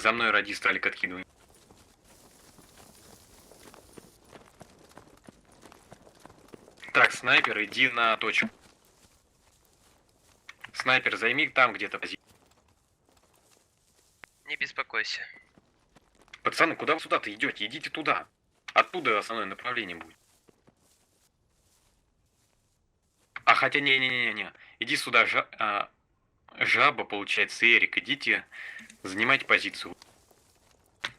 Так, за мной радист Алик откидывай. Так, снайпер, иди на точку. Снайпер, займи там где-то позицию. Не беспокойся. Пацаны, куда вы сюда-то идете? Идите туда. Оттуда основное направление будет. А хотя не. Иди сюда, жаба, получается, Эрик. Идите, занимайте позицию.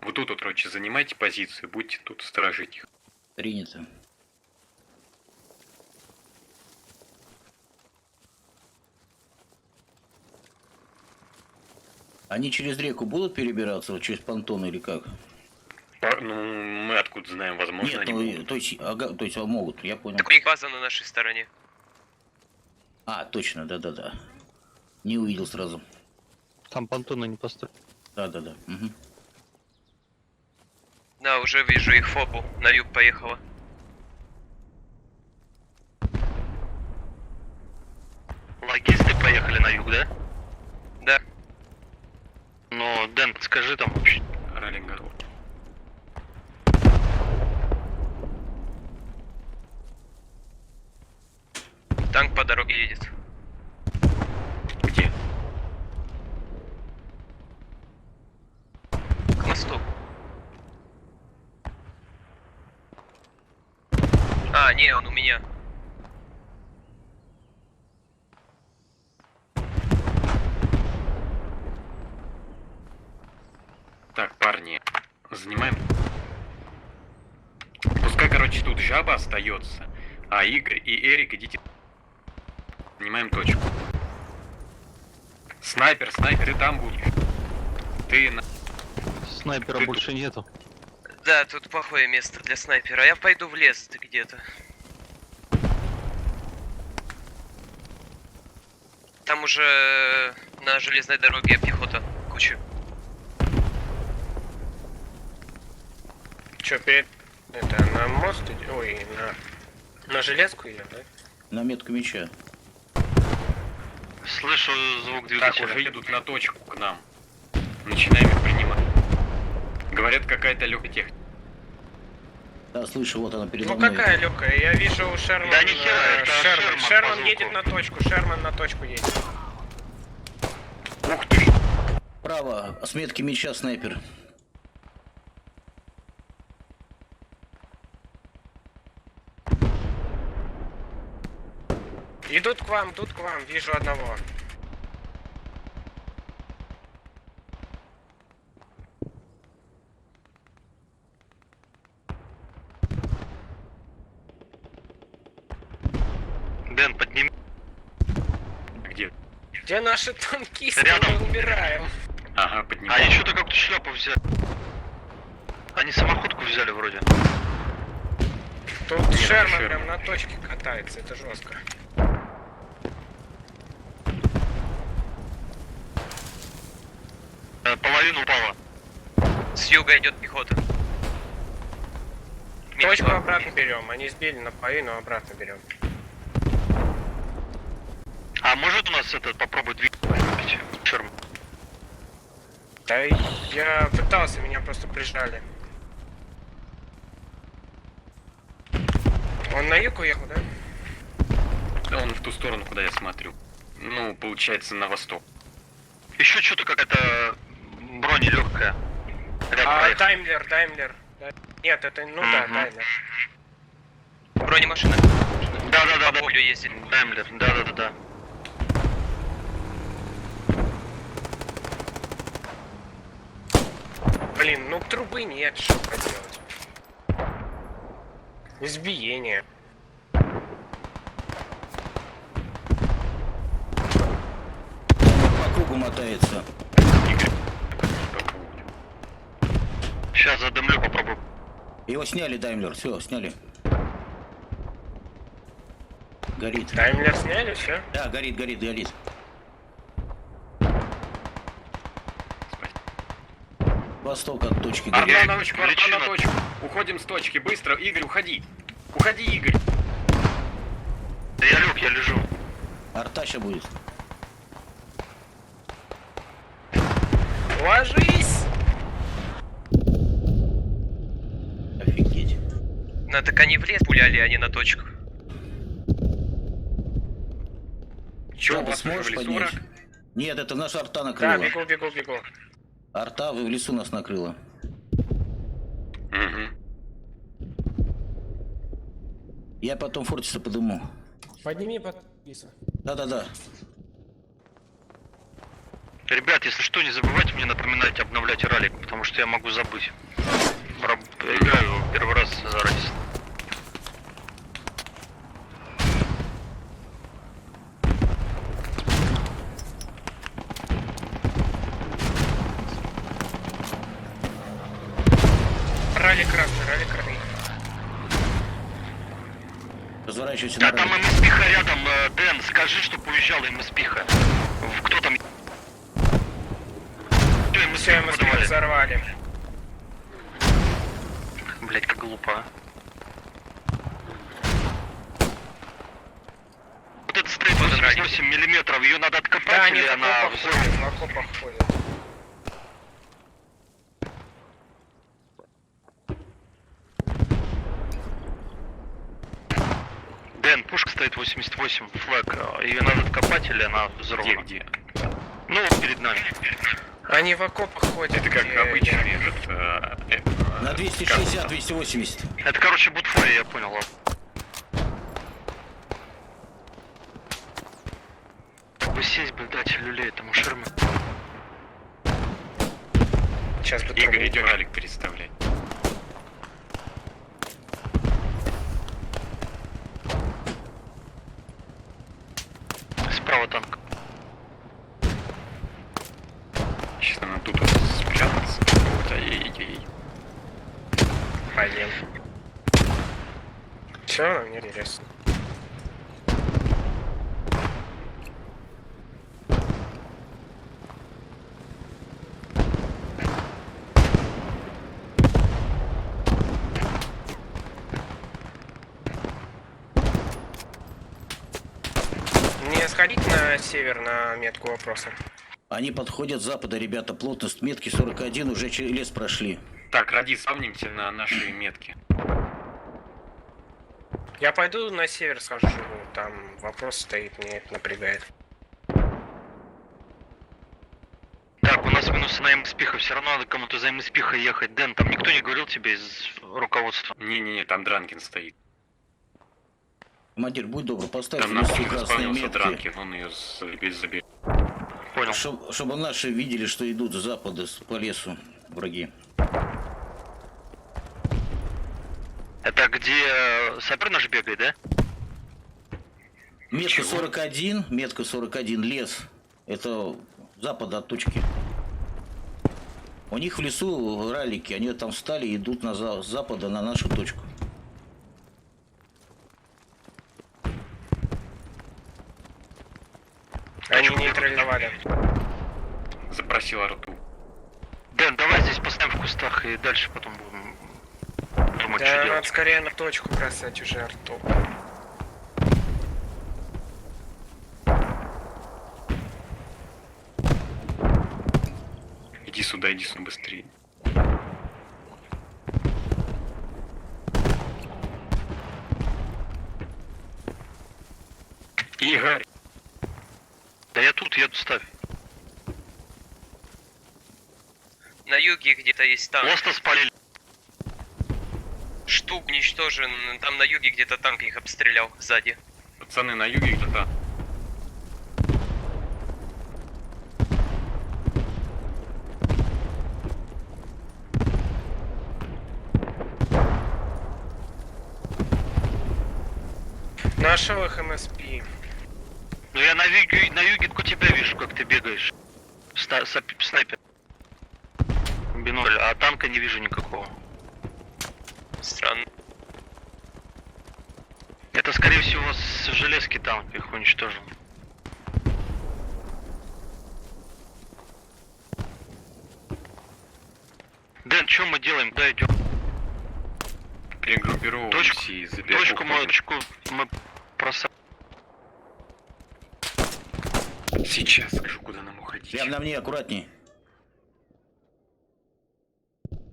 Вот тут, короче, занимайте позицию. Будьте тут сторожить их. Принято. Они через реку будут перебираться, вот через понтон или как? Ну, мы откуда знаем, возможно, Нет, они ну, могут. то есть могут, я понял. Так у них база на нашей стороне. А, точно, да. Не увидел сразу. Там понтона не построили. Да. Угу. Да, уже вижу их фобу. На юг поехала. Логисты поехали на юг, да? Да. Но, Дэн, подскажи там вообще. Роллингар. Танк по дороге едет. Где? К мосту. А, не, он у меня. Так, парни, занимаем. Пускай, короче, тут жаба остается, а Игорь и Эрик идите. Занимаем точку. Снайпер, ты там будешь. Ты на... Снайпера Ты больше нету. Да, тут плохое место для снайпера. Я пойду в лес где-то. Там уже на железной дороге пехота. Куча. Че, перед... Это, на мост идет? Ой, на железку идет, да? На метку меча. Слышу звук Так, двигателя. уже едут на точку к нам. Начинаем их принимать. Говорят, какая-то легкая техника. Да, слышу, вот она передо Ну мной. какая легкая? Я вижу Шерман. Да ни хера, это Шерман по Шерман звуку. едет на точку, Шерман на точку едет. Ух ты! Право, с метки меча снайпер. Идут к вам, вижу одного. Дэн, подними. Где? Где наши танкисты? Рядом. Мы умираем. Ага, А поднимай. они что-то как-то шляпу взяли. Они самоходку взяли вроде. Тут Нет, Шерман Шерман. прям на точке катается, это жестко. Половина упала. С юга идет пехота. Точку Минус обратно берем. Они сбили наполовину, обратно берем. А может у нас этот попробовать двигать? Шерм. Да я пытался, меня просто прижали. Он на юг уехал, да? Да, он в ту сторону, куда я смотрю. Ну, получается, на восток. Еще что-то какая-то броня легкая. Даймлер. Нет, это, ну да, Мгм. Даймлер. Бронемашина. Да. По полю ездит. Даймлер, да. Блин, ну трубы нет, что поделать. Избиение. По кругу мотается. Сейчас задымлю, попробую. Его сняли, Даймлер, все, сняли. Горит. Даймлер сняли, все? Да, горит. Восток от точки горит. Арта на точку, Величина. на точку. Уходим с точки, быстро. Игорь, уходи. Уходи, Игорь. Да я лег, я лежу. Арта ща будет. Ложись! Ну так они в лес пуляли, а не на точку. Че, у Жаба, вас уже в сможешь лесу поднять? враг? Нет, это наша арта Да, накрыла. бегу. Арта в лесу нас накрыла. Угу. Я потом Фортиса подыму. Подними подпису. Да-да-да. Ребят, если что, не забывайте мне напоминать обновлять ралик, потому что я могу забыть. Играю первый раз за радист. Ралли красный. Разворачивайся Да на там ралли. МСПиха рядом, Дэн, скажи, чтоб уезжала МСПиха. Кто там? Чё, Все, мы подавали? взорвали. Блять, как глупо, а. Вот этот стрейт 88 миллиметров, ее надо откопать Да, они или в она окопах ходят, в окопах ходят. Дэн, пушка стоит 88, флаг. Ее надо откопать или она взорвана? Где? Ну, перед нами. Они в окопах ходят. Это как где- обычный этот... На 260, 280. Это, короче, бутфория, я понял. Ладно. Вы сесть бы дать люлей этому шерму. Сейчас бы Игорь, трубу. идем ралик переставлять. Справа танк. Сейчас надо тут вот спрятаться. Вот, ай-яй-яй. Пойдем. Все, мне интересно. Мне сходить на север на метку вопроса. Они подходят с запада, ребята. Плотность метки 41, уже лес прошли. Так, ради, сравнимся на наши метки. Я пойду на север схожу, там вопрос стоит, мне это напрягает. Так, у нас минусы на МСПиха, все равно надо кому-то за МСПиха ехать. Дэн, там никто не говорил тебе из руководства? Не-не-не, там Дранкин стоит. Командир, будь добр, поставь Там в лесу нахуй красные заспавнился метки. Дранкин, он ее заберет. Понял. Чтобы наши видели, что идут с запада по лесу враги. Это где сапер наш бегает, да? Метка Чего? 41, метка 41, лес. Это с запада от точки. У них в лесу ралики, они там встали и идут с запада на нашу точку. Они нейтрализовали. Запросил арту. Дэн, давай здесь поставим в кустах и дальше потом будем думать, Да, что надо делать. скорее на точку бросать уже арту. Иди сюда быстрее. Игорь, Да я тут еду, ставь. На юге где-то есть танк. Лоста спалили. Штук уничтожен. Там на юге где-то танк их обстрелял сзади. пацаны, на юге где-то. Нашел их МСП. Ну я на юге только тебя вижу, как ты бегаешь. Снайпер. Бинокль, а танка не вижу никакого. Странно. Это скорее всего с железки танк их уничтожил. Дэн, что мы делаем? Да, идем. Перегруппировываемся и заберем. Точку мы просадим. Сейчас скажу, куда нам уходить. Прям на мне, аккуратней.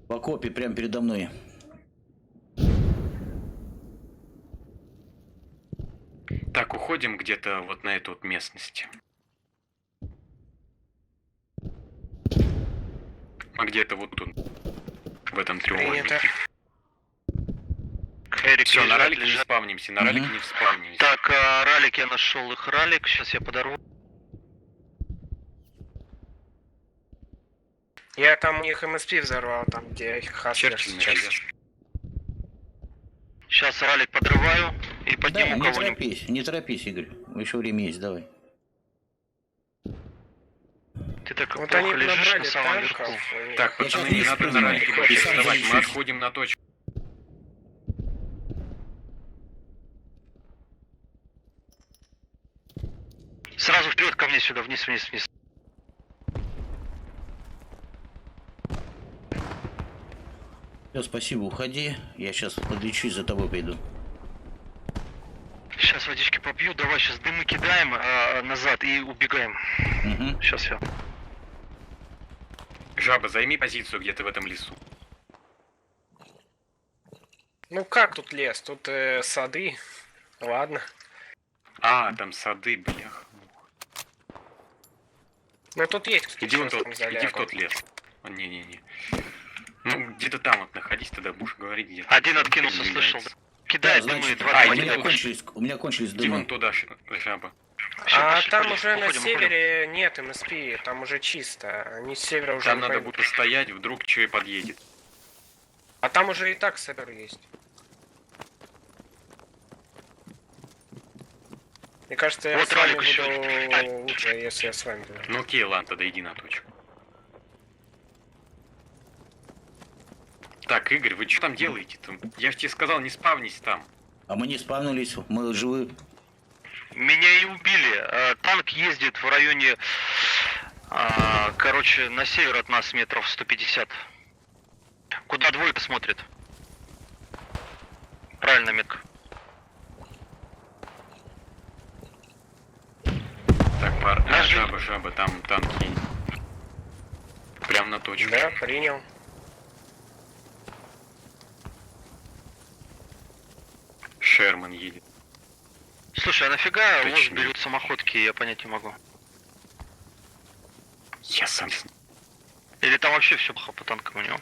В окопе, прям передо мной. уходим где-то вот на эту вот местность. А где-то вот тут, в этом треугольнике. Эрик, Все, на лежат, ралике не лежат. спавнимся, на ралике не спавнимся. Так, ралик, я нашел их ралик, сейчас я подорву. Я там у них МСП взорвал, там где их Хаслер Черчилль сейчас. найдешь. Сейчас ралик подрываю и Да, подниму не кого-нибудь. не торопись, Игорь. Еще время есть, давай. Ты так Вот плохо они лежишь на набрали самом танков. верху. Так, Я пацаны, сейчас не не надо на спрыгну. ралике Я больше сам вставать, мы залечусь. отходим на точку. Сразу вперед ко мне сюда, вниз, вниз, вниз. Все, спасибо, уходи. Я сейчас подлечусь, за тобой пойду. Сейчас водички попью, давай сейчас дымы кидаем назад и убегаем. Угу. Сейчас я. Жаба, займи позицию где-то в этом лесу. Ну как тут лес? Тут сады. Ладно. А, там сады, блях. Ну тут есть, кстати, Иди вон сейчас тот, там иди в залягу. тот лес. О, не-не-не. Ну, где-то там вот находись, тогда будешь говорить, где. Один откинулся, слышал. Да, Кидай дымы, значит, два а, дыма иди у меня туда. у меня кончились Иди вон дымы. туда, жаба. А Пошли, там пошли, уже на уходим, севере нет МСП, там уже чисто. Они с севера уже Там не надо пойдут. будет стоять, вдруг что и подъедет. А там уже и так север есть. Мне кажется, я Вот с вами ралик еще. буду лучше, если я с вами буду. Ну окей, ладно, тогда иди на точку. Так, Игорь, вы что там делаете-то? Я же тебе сказал, не спавнись там. А мы не спавнулись, мы живы. Меня и убили. Танк ездит в районе, короче, на север от нас метров 150. Куда двойка смотрит? Правильно, метка. Так, пар... а, Нажми. жаба, там танки. Прям на точку. Да, принял. Шерман едет. Слушай, а нафига Точно. лось берут самоходки, я понять не могу. Я сам... Или там вообще все плохо по танкам у него?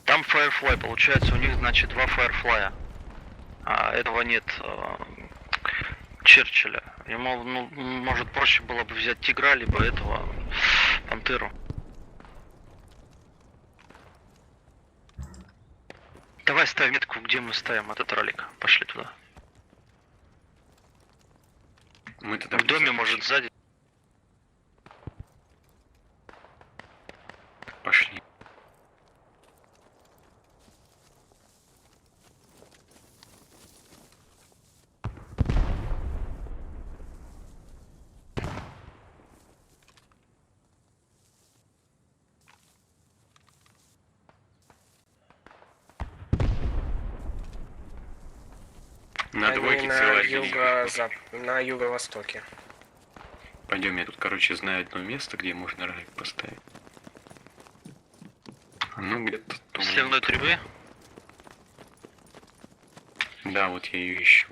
Там Firefly, получается, у них, значит, два Firefly. А этого нет. Черчилля. Ему, ну, может, проще было бы взять Тигра, либо этого Пантеру. Давай ставь метку, где мы ставим этот ролик. Пошли туда. Мы тогда В доме, может, сзади. Пошли. На Они двойке на целая линия. на юго-востоке. Пойдем, я тут, короче, знаю одно место, где можно ролик поставить. Ну, где-то тут. Сливной трубы. Да, вот я ее ищу.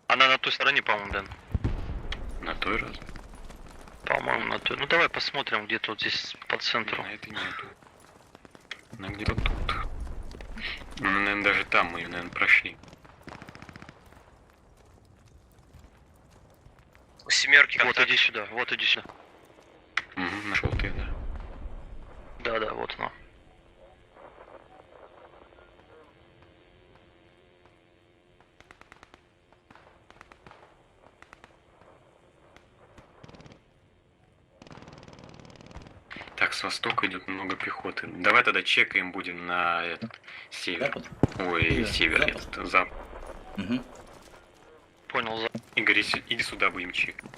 Она на той стороне, по-моему, Дэн. На той раз. По-моему, на той. Ну давай посмотрим, где тут здесь по центру. На этой нету. Она где-то тут. Ну, наверное, даже там мы ее, наверное, прошли. У семерки Вот контакт. иди сюда, вот иди сюда. Угу, нашел ты, да. Да, вот оно. Так, с востока идет много пехоты. Давай тогда чекаем будем на этот север. Запад? Ой, север, Запад. этот, запад. Угу. Понял, Игорь, иди сюда будем чекать.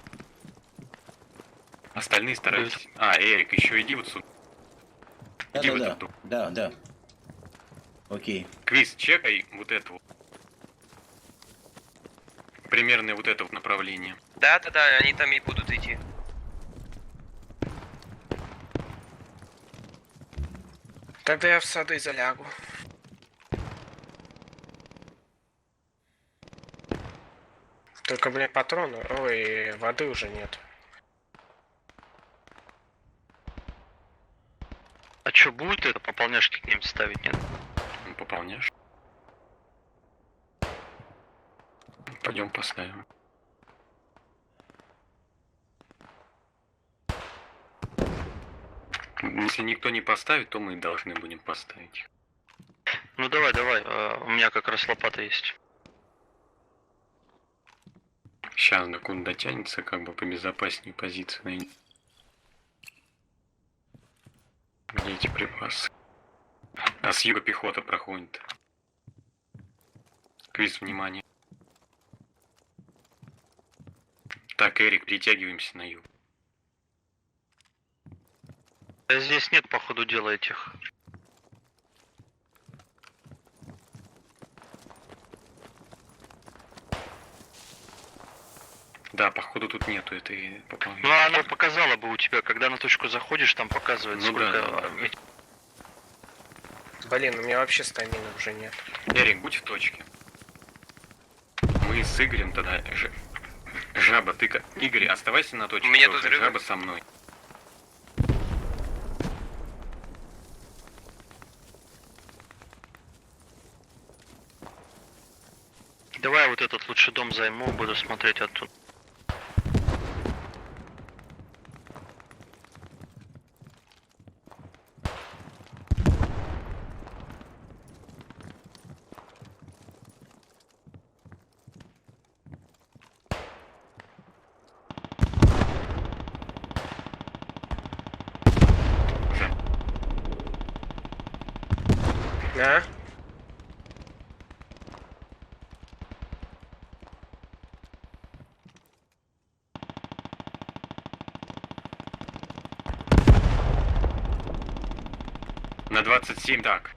Остальные старайтесь. А, Эрик, еще иди вот сюда. Иди в этот дом. Да. Окей. Квиз, чекай вот это вот. Примерно вот это вот направление. Да, они там и будут идти. Тогда я в сады залягу. Только, блин, патроны. Ой, воды уже нет. А что, будет это пополняшки к ним ставить, нет? Ну, пополняешь. Пойдем поставим. Если никто не поставит, то мы должны будем поставить. Ну давай, у меня как раз лопата есть. Сейчас докуда дотянется, как бы побезопаснее позиции найти. Где эти припасы? А с юга пехота проходит. Квиз, внимание. Так, Эрик, притягиваемся на юг. Да здесь нет, по ходу дела, этих. Да, походу тут нету этой Ну, пополнения. она показала бы у тебя, когда на точку заходишь, там показывает, Ну сколько... да. Блин, у меня вообще стамина уже нет. Эрик, будь в точке. Мы с Игорем тогда... Жаба, ты... Игорь, оставайся на точке. У меня тут тоже, взрывы. Жаба со мной. Давай вот этот лучше дом займу, буду смотреть оттуда. А? На 27, так.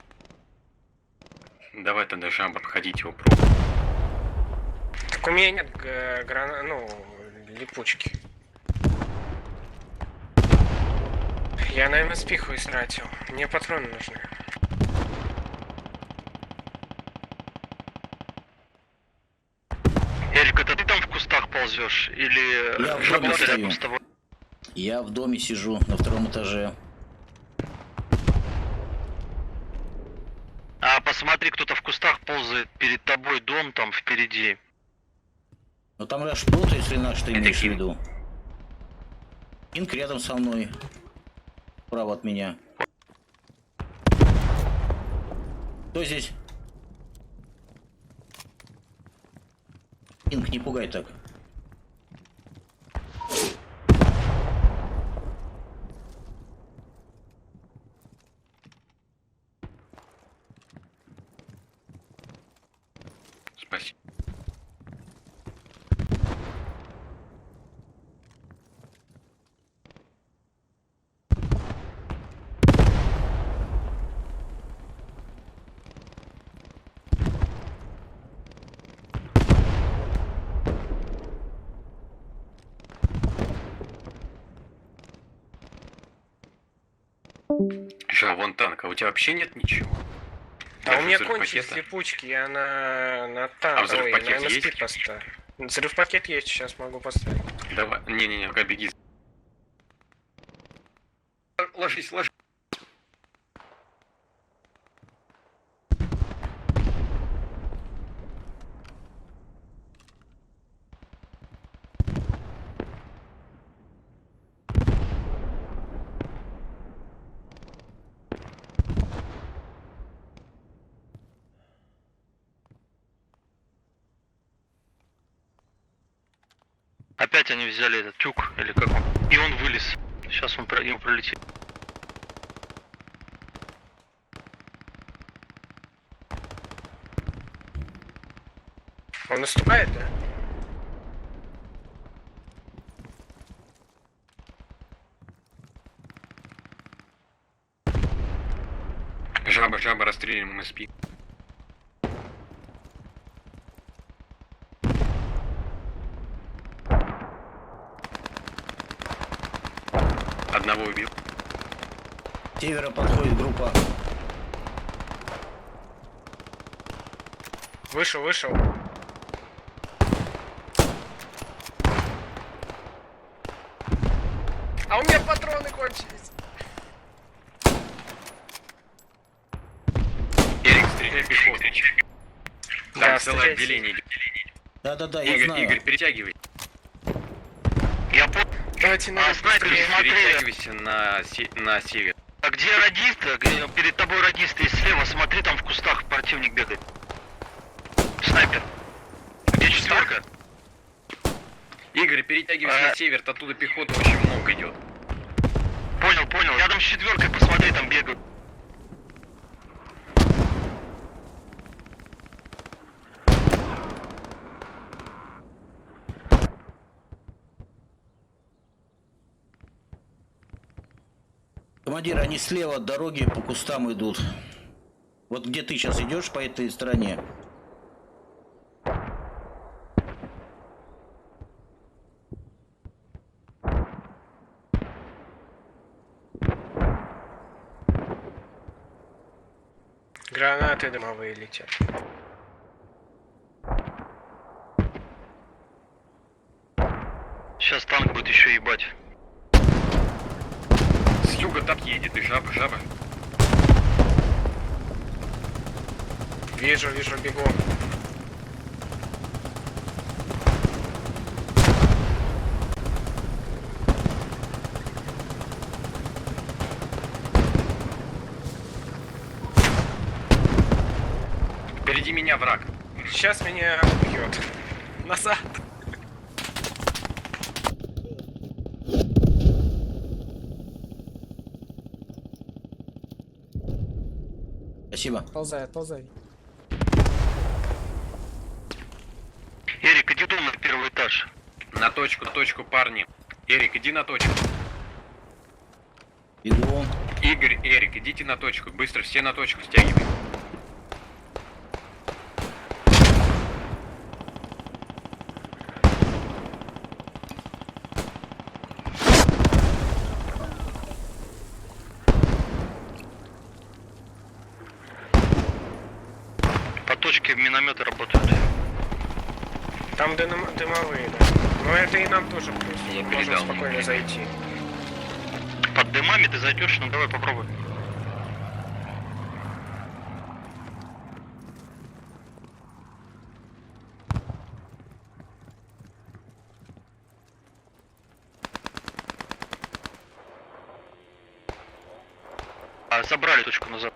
Давай тогда, Жаба, обходить его пробу. Так у меня нет ну, липучки. Я, наверное, спиху истратил. Мне патроны нужны. Эрик, это ты там в кустах ползешь? Или Я в жаба доме рядом стою. с тобой? Я в доме сижу на втором этаже. А посмотри, кто-то в кустах ползает перед тобой, дом там впереди. Но там рашпот, если наш ты Это имеешь в Кинг. виду. Кинг рядом со мной. Справа от меня. Кто здесь? Кинг, не пугай так. Спасибо. Жа, вон танк, а у тебя вообще нет ничего? А Даже у меня взрывпакета? кончились липучки, я на там, А взрывпакет на есть? спид поставил. Взрывпакет есть, сейчас могу поставить. Давай, не-не-не, пока беги. Ложись, ложись. Опять они взяли этот тюк, или как он? И он вылез. Сейчас он ему пролетит. Он наступает, да? Жаба, жаба, расстреливаем мы спи. Одного убил. С севера подходит группа. Вышел. А у меня патроны кончились. Эрик, встречай пехоту. Там Да, целое стреляйте. отделение идет. Да-да-да, я Игорь, знаю. Игорь, перетягивай. Я понял. Давайте на снайпер, Крис, смотри. перетягивайся на север. А где радист? Перед тобой радист есть слева. Смотри, там в кустах противник бегает. Снайпер. Где четверка? Игорь, перетягивайся на север, оттуда пехоты очень много идет. Понял, понял. Рядом с четверкой, посмотри, там бегают. Командир, они слева от дороги по кустам идут. Вот где ты сейчас идешь по этой стороне. Гранаты дымовые летят. Сейчас танк будет еще ебать. С юга так едет, и жаба. Вижу, бегу. Впереди меня враг. Сейчас меня убьет. Назад. Спасибо. Отползай. Эрик, иди дом на первый этаж. На точку, парни. Эрик, иди на точку. Бегу. Игорь, Эрик, идите на точку. Быстро все на точку стягивай. По точке минометы работают. Там дымовые, да. Но это и нам тоже плюс. Я Можем передал. спокойно зайти. Под дымами ты зайдешь? Ну давай попробуй. Забрали точку назад.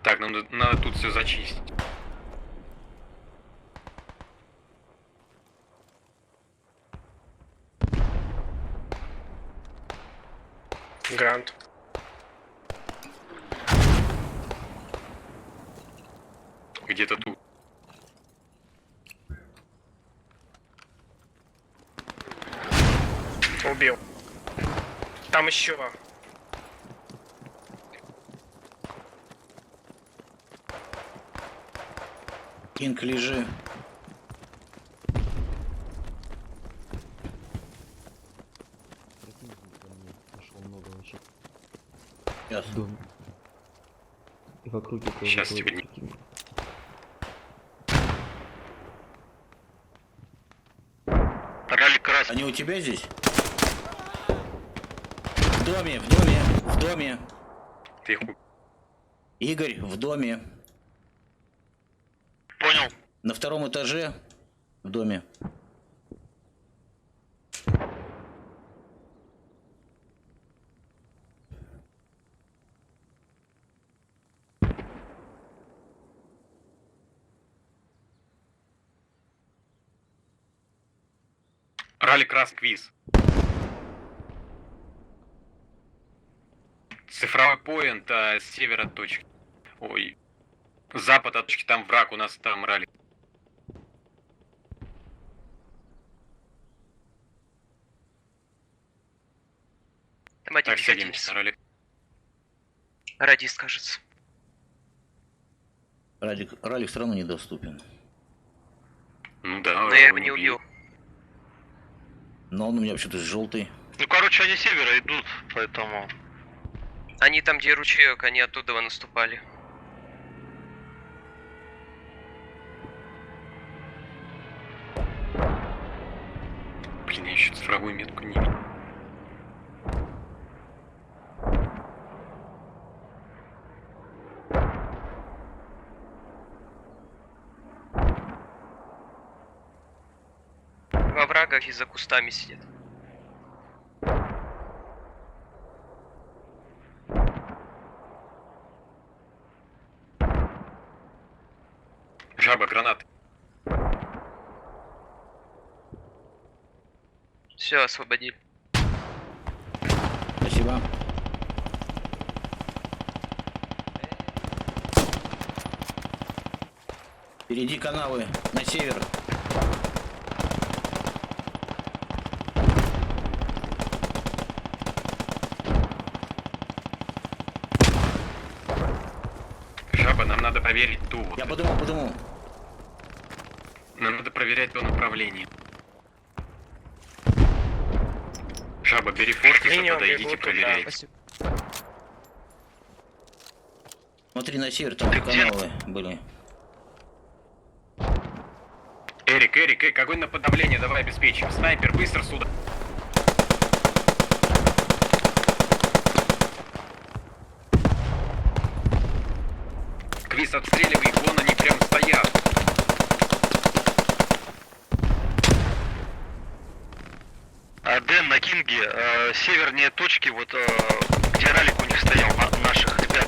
Так, нам надо тут все зачистить. Грант. Где-то тут. Убил. Там еще. Кинг, лежи. Нашел много вообще. Сейчас. В доме. И в округе тоже. Щас тоже тебе не- противник. Ралик красный. Они у тебя здесь? В доме. Ты их Игорь, в доме. Понял. На втором этаже. В доме. Ралли Крас Квиз. Цифровой поинт с севера от точки. Ой. Запад от точки, там враг, у нас там ралли. Там один Так, садимся, садимся. ралли. Радист, кажется. Ралик все равно недоступен. Ну да, Но я его не убил. Но он у меня вообще-то желтый. Ну короче, они с севера идут, поэтому. Они там, где ручеек, они оттуда наступали. цифровую метку не видно. Во врагах и за кустами сидит. Жаба, гранаты. Все, освободили. Спасибо. Впереди канавы на север. Жаба, нам надо проверить ту вот. Я подумал. Нам надо проверять то направление. Жаба, бери фортис, Линию подойдите, бегут туда. проверяйте. Смотри на север, там Ты где? канавы были. Эрик, огонь на подавление, давай обеспечим. Снайпер, быстро сюда. Квиз, обстреливай их, вон они прям стоят. Дэн, на Кинге, севернее точки, вот где ралик у них стоял, наших ребят,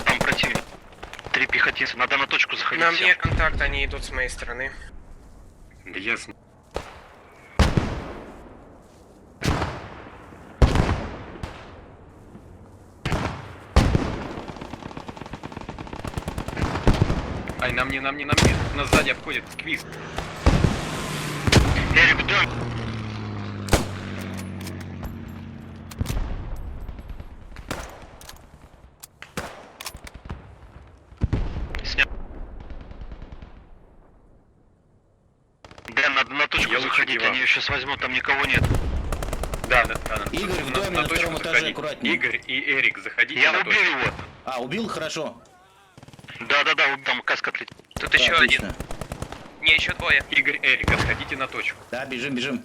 там противник. 3 пехотинца, надо на точку заходить. На всем. мне контакт, они идут с моей стороны. Да ясно. Ай, на мне. Нас сзади обходит Квиз. Эрик, Дэн, снял. Дэн, надо на точку Я лучше заходить, киваю. они ее сейчас возьмут, там никого нет. Да. Игорь, в доме на точку втором этаже заходить. аккуратнее. Игорь и Эрик, заходите Я на убил точку. его. А, убил? Хорошо. Да, там каска отлетела. Тут Да, еще отлично. один. Не, еще двое. Игорь, Эрик, отходите на точку. Да, бежим.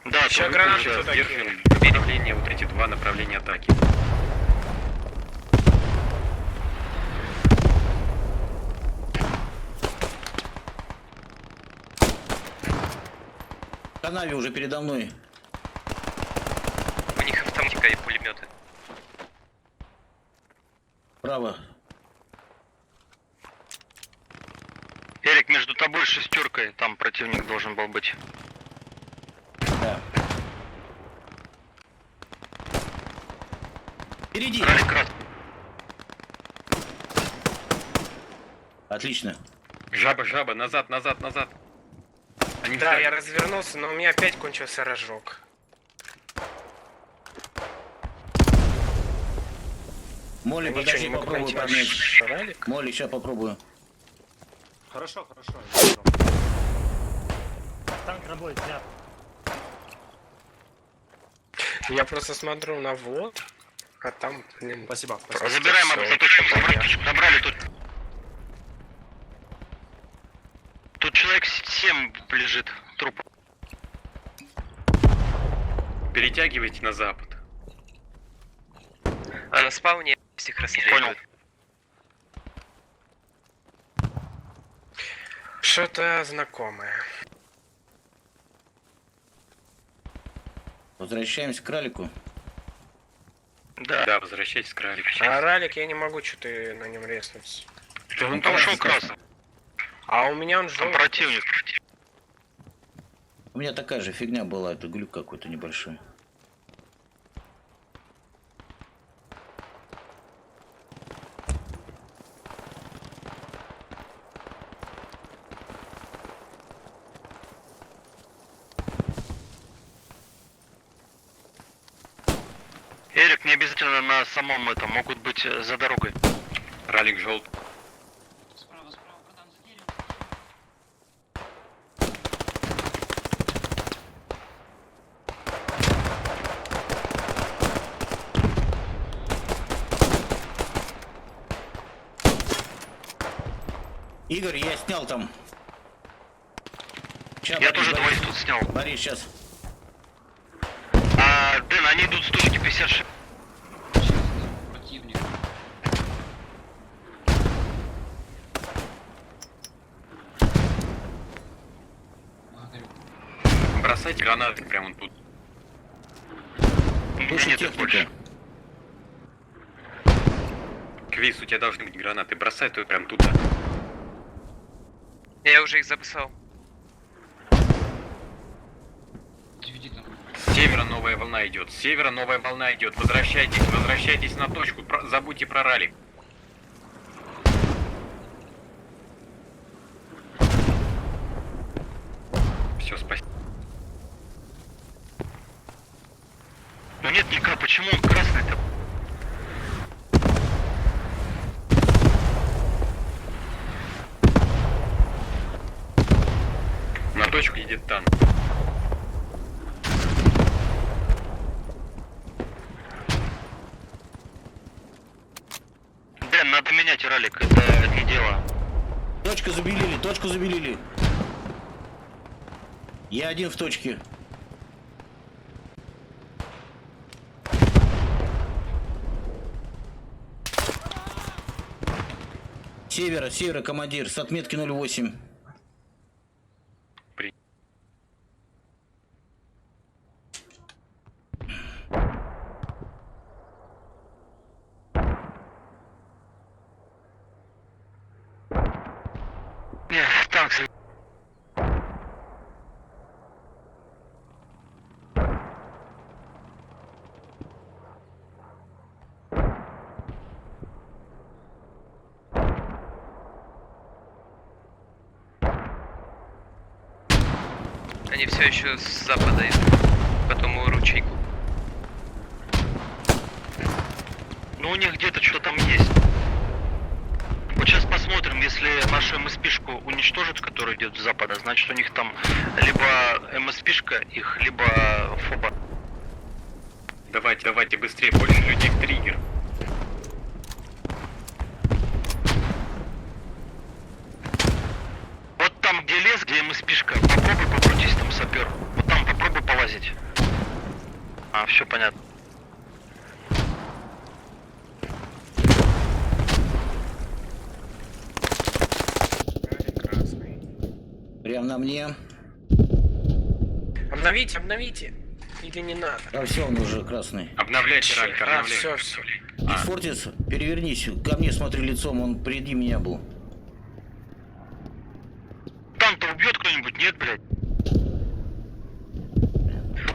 Да, Еще то гранаты выпустили. туда Держим направление, вот эти два направления атаки. В канаве уже передо мной. У них автоматика и пулеметы. Право. Эрик, между тобой и шестеркой, там противник должен был быть. Да. Впереди. Ралик раз. Отлично. Жаба, назад. Они Да, встали. я развернулся, но у меня опять кончился рожок. Молли, Они что, подожди, не могут попробую найти поднять. наш ралик? Молли, сейчас попробую. Хорошо. Танк на бой снят. Я просто смотрю на вот, а там, блин, Спасибо. Забираем всё, эту точку, понятно. забрали точку. Тут человек 7 лежит, труп. Перетягивайте на запад. А на спауне их расстреливают. что-то знакомое. Возвращаемся к ралику. Да. Возвращайтесь к ралику. А ралик я не могу что-то на нем резнуть. Да он Там ушел ушел красный. А у меня он Там желтый. противник. У меня такая же фигня была, это глюк какой-то небольшой. Эрик, не обязательно на самом этом, могут быть за дорогой. Ралик желтый. Игорь, я снял там. Ща, Я Борис, тоже Борис. двоих тут снял. Борис, сейчас. Дэн, они идут с точки 56. Противник. Бросайте гранаты прямо тут. У меня Слушай, нет их техника. больше. Квиз, у тебя должны быть гранаты. Бросай тут прям туда. Я уже их записал. С севера новая волна идет. С севера новая волна идет. Возвращайтесь, возвращайтесь на точку. Забудьте про ралли. Все, спасибо. Ну нет никак, почему он красный-то? На точку едет танк. Дэн, надо менять ралик, это не дело. Точку забелили, точку забелили. Я один в точке. Севера, севера, командир, с отметки 08. Танк. Они все еще с запада идут. По тому ручейку. Ну у них где-то что там есть. Вот сейчас посмотрим, если нашу МСПшку уничтожат, которая идет с запада, значит у них там либо МСПшка их, либо ФОБа. Давайте, давайте, быстрее, больше людей в триггер. Вот там, где лес, где МСПшка, попробуй покрутись там, сапер. Вот там попробуй полазить. Все понятно. Красный. Прям на мне. Обновите, обновите. Или не надо? А все, он уже красный. Обновляйте ралик, обновляйте. все. Фортис, перевернись, ко мне смотри лицом, он впереди меня был. Там-то убьет кто-нибудь, нет, блядь?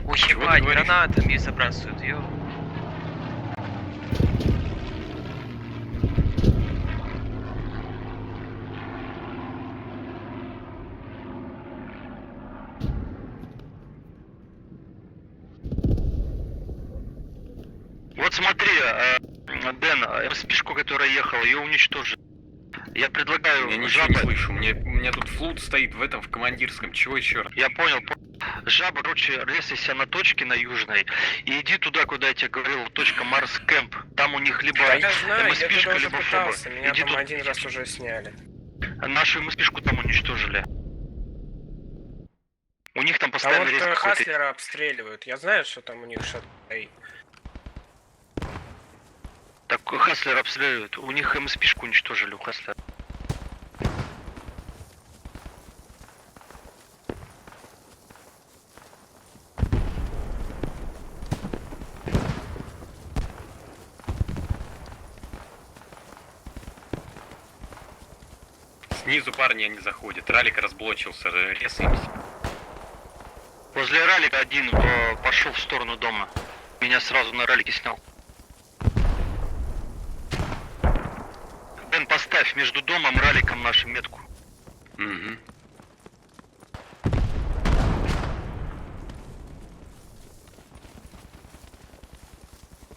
Ой, Чего ты ебать, говоришь? гранатами забрасывают, ё. Вот смотри, Дэн, МСПшку, которая ехала, ее уничтожит. Я предлагаю Я ничего не жаба. слышу. У меня тут флут стоит в этом, в командирском. Чего еще раз? Я понял. Жаба, короче, резайся на точке на южной и иди туда, куда я тебе говорил, точка Марс Кэмп. Там у них либо Да я знаю, я МСПшка, туда уже либо пытался. ФОБа. Меня Иди там туда. один раз уже сняли. Нашу МСПшку там уничтожили. У них там А постоянно вот рейс какой-то. Хаслера обстреливают. Я знаю, что там у них что-то стоит. Так Хаслер обстреливают. У них МСПшку уничтожили, у Хаслера. Снизу парни они заходят. Ралик разблочился, резаемся. Возле ралика один пошел в сторону дома. Меня сразу на ралике снял. Дэн, поставь между домом и раликом нашу метку. Угу.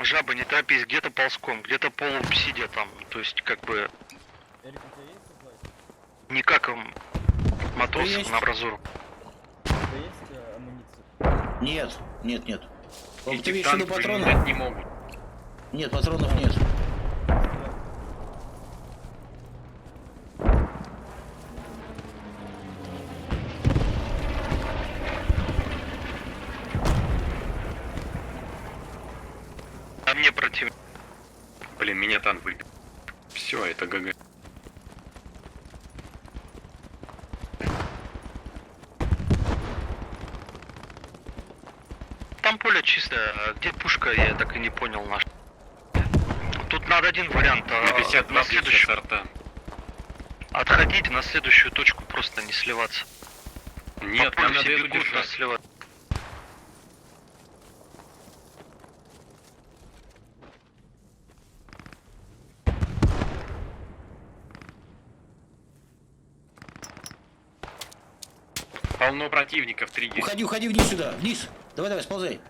Жаба, не торопись, где-то ползком, где-то полусидя там. То есть, как бы, Эрик, у тебя есть запас? не как матрос Есть. на абразуру. У тебя есть амуниция? Нет, нет, нет. Ты Эти видишь, что танки патронов? применять не могут. Нет, патронов нет. мне противник. Блин, меня танк выбил. Все, это ГГ. Там поле чистое, а где пушка, я так и не понял наш. Тут надо один вариант, На 52 на следующую. сорта. Отходить на следующую точку, просто не сливаться. Нет, По полю нам надо все эту бегут, нас держать. сливаться. Полно противников, триггер. Уходи, уходи вниз сюда, вниз. Давай, давай, сползай.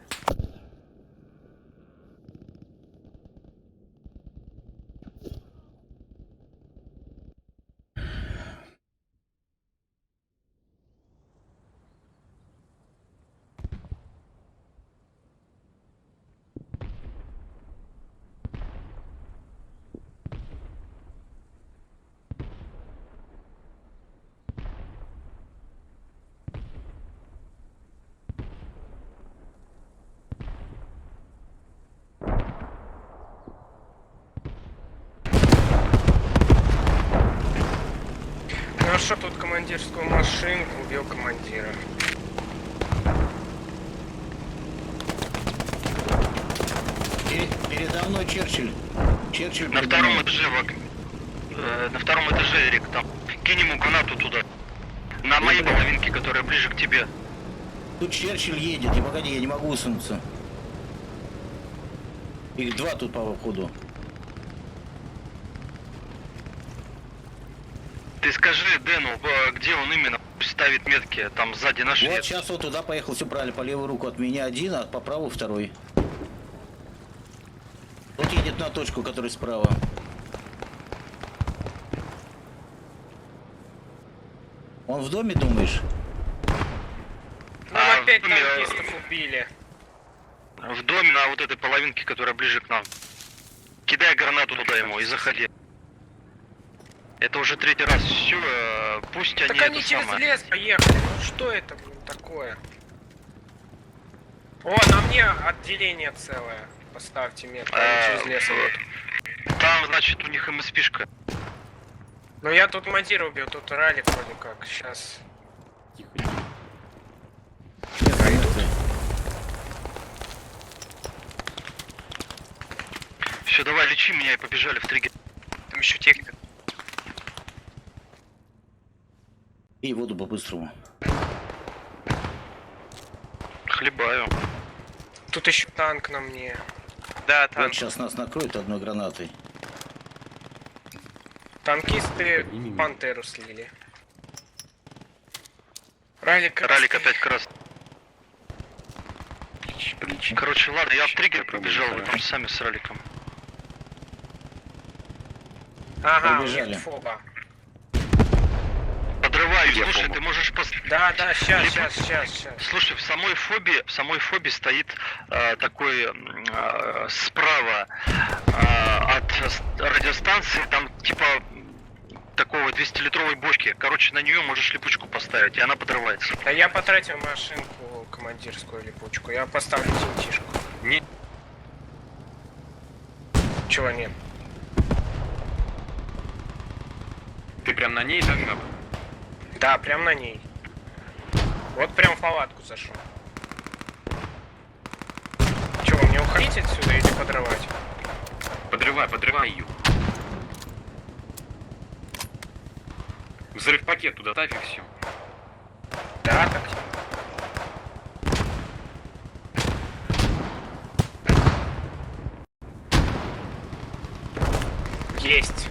Нашел тут командирскую машинку, убил командира. Передо мной Черчилль. Черчилль На передо втором мной. этаже, на втором этаже, Эрик, там. Кинь ему гранату туда. На моей половинке, которая ближе к тебе. Тут Черчилль едет. Не погоди, я не могу высунуться. Их два тут по ходу. Ты скажи Дэну, где он именно ставит метки, там сзади наши. Вот сейчас он туда поехал, все правильно, по левую руку от меня один, а по правую второй. Вот едет на точку, которая справа. Он в доме, думаешь? Нам опять в доме, танкистов убили. В доме на вот этой половинке, которая ближе к нам. Кидай гранату туда ему и заходи. Это уже третий раз. Все, пусть Так они они это через самое. лес поехали. Ну что это, блин, такое? О, на мне отделение целое. Поставьте метку, они через лес идут. Там, значит, у них МСПшка. Ну я тут командира убил, тут ралик вроде как. Сейчас. Все, давай, лечи меня и побежали в триггер. Там еще техника. И воду по-быстрому. Хлебаю. Тут еще танк на мне. Да, Вот танк. сейчас нас накроют одной гранатой. Танкисты пантеру слили. Ралик, Ралик опять красный. Подлечи. Короче, ладно, я в триггер Попробуй, побежал, вы давай. там сами с раликом. Ага, у Побежали. них фоба. Подрываю, Где слушай, фоба? ты можешь Да, сейчас, Либо- сейчас. Слушай, в самой фобе стоит такой справа от радиостанции, там типа такого 200-литровой бочки. Короче, на нее можешь липучку поставить, и она подрывается. Да я потратил машинку командирскую липучку. Я поставлю тинтишку. Не. Чего нет? Ты прям на ней, да, жаба? Да, прям на ней. Вот прям в палатку зашел. Чего, мне уходить отсюда или подрывать? Подрывай ее. Взрыв пакет туда ставь и все. Да, так. Есть.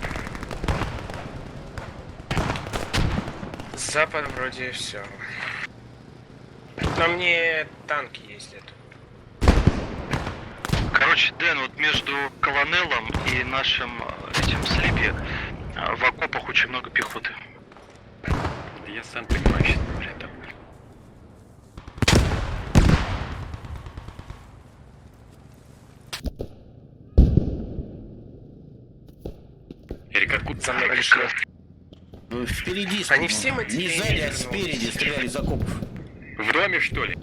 Запад вроде все. На мне танки ездят. Короче, Дэн, вот между колонелом и нашим этим слипи в окопах очень много пехоты. Да я сам понимаю, сейчас, блядь, там. Эрик, откуда За мной ты пришли. Впереди. Они все не матерились, сзади, а ну. спереди стреляли из окопов. В доме, что ли?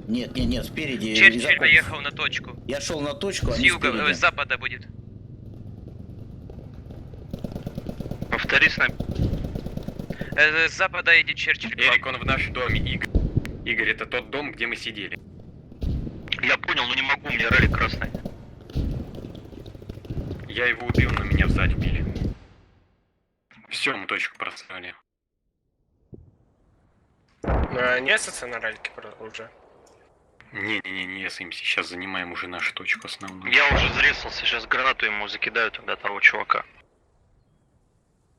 Нет, спереди. из Черчилль окопов. поехал на точку. Я шел на точку, С они юга, спереди. с запада будет. Повтори с нами. С запада идет Черчилль. к вам. Эрик, он в нашем доме, Игорь. Игорь, это тот дом, где мы сидели. Я понял, но не могу, у меня ралик красный. Я его убил, но меня сзади убили. Все, мы точку просрали. Не на ралике уже. Не, мы сейчас занимаем уже нашу точку основную. Я уже зарезался, сейчас гранату ему закидаю тогда того чувака.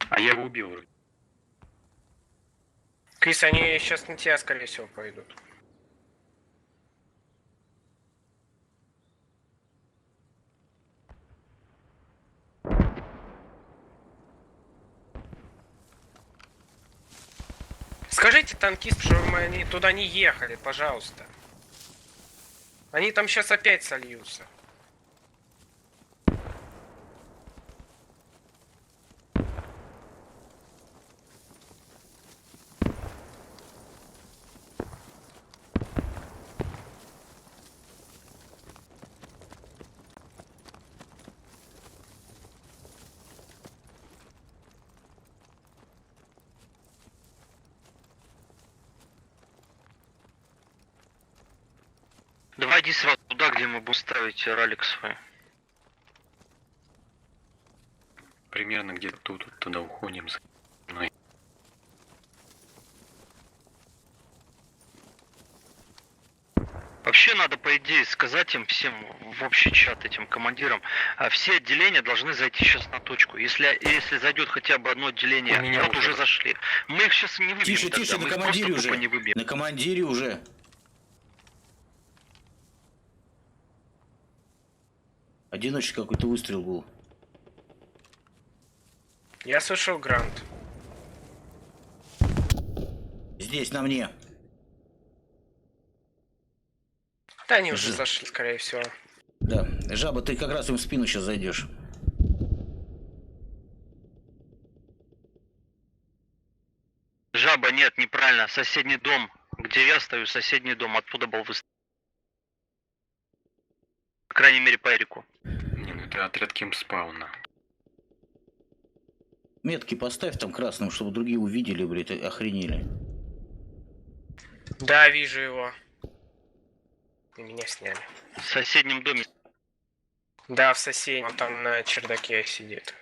А я его убил вроде. Крис, они сейчас на тебя, скорее всего, пойдут. Скажите танкисту, чтобы они туда не ехали, пожалуйста. Они там сейчас опять сольются. Давай иди сразу туда, где мы будем ставить ралик свой. Примерно где-то тут, туда уходим. Вообще надо, по идее, сказать им всем в общий чат, этим командирам, все отделения должны зайти сейчас на точку. Если зайдет хотя бы одно отделение, У меня вот уже зашли. Мы их сейчас не выбьем. Тише, тогда, тише, мы на их командире просто тупо уже. не выбьем. На командире уже. Одиночный какой-то выстрел был. Я слышал грант. Здесь, на мне. Да они уже Ж- зашли, скорее всего. Да. Жаба, ты как раз им в спину сейчас зайдешь. Жаба, нет, неправильно. Соседний дом, где я стою, соседний дом, оттуда был выстрел. По крайней мере, по Эрику. Не, ну это отряд кемпспауна. Метки поставь там красным, чтобы другие увидели, блядь, охренели. Да, вижу его. И меня сняли. В соседнем доме. Да, в соседнем. Он там на чердаке сидит.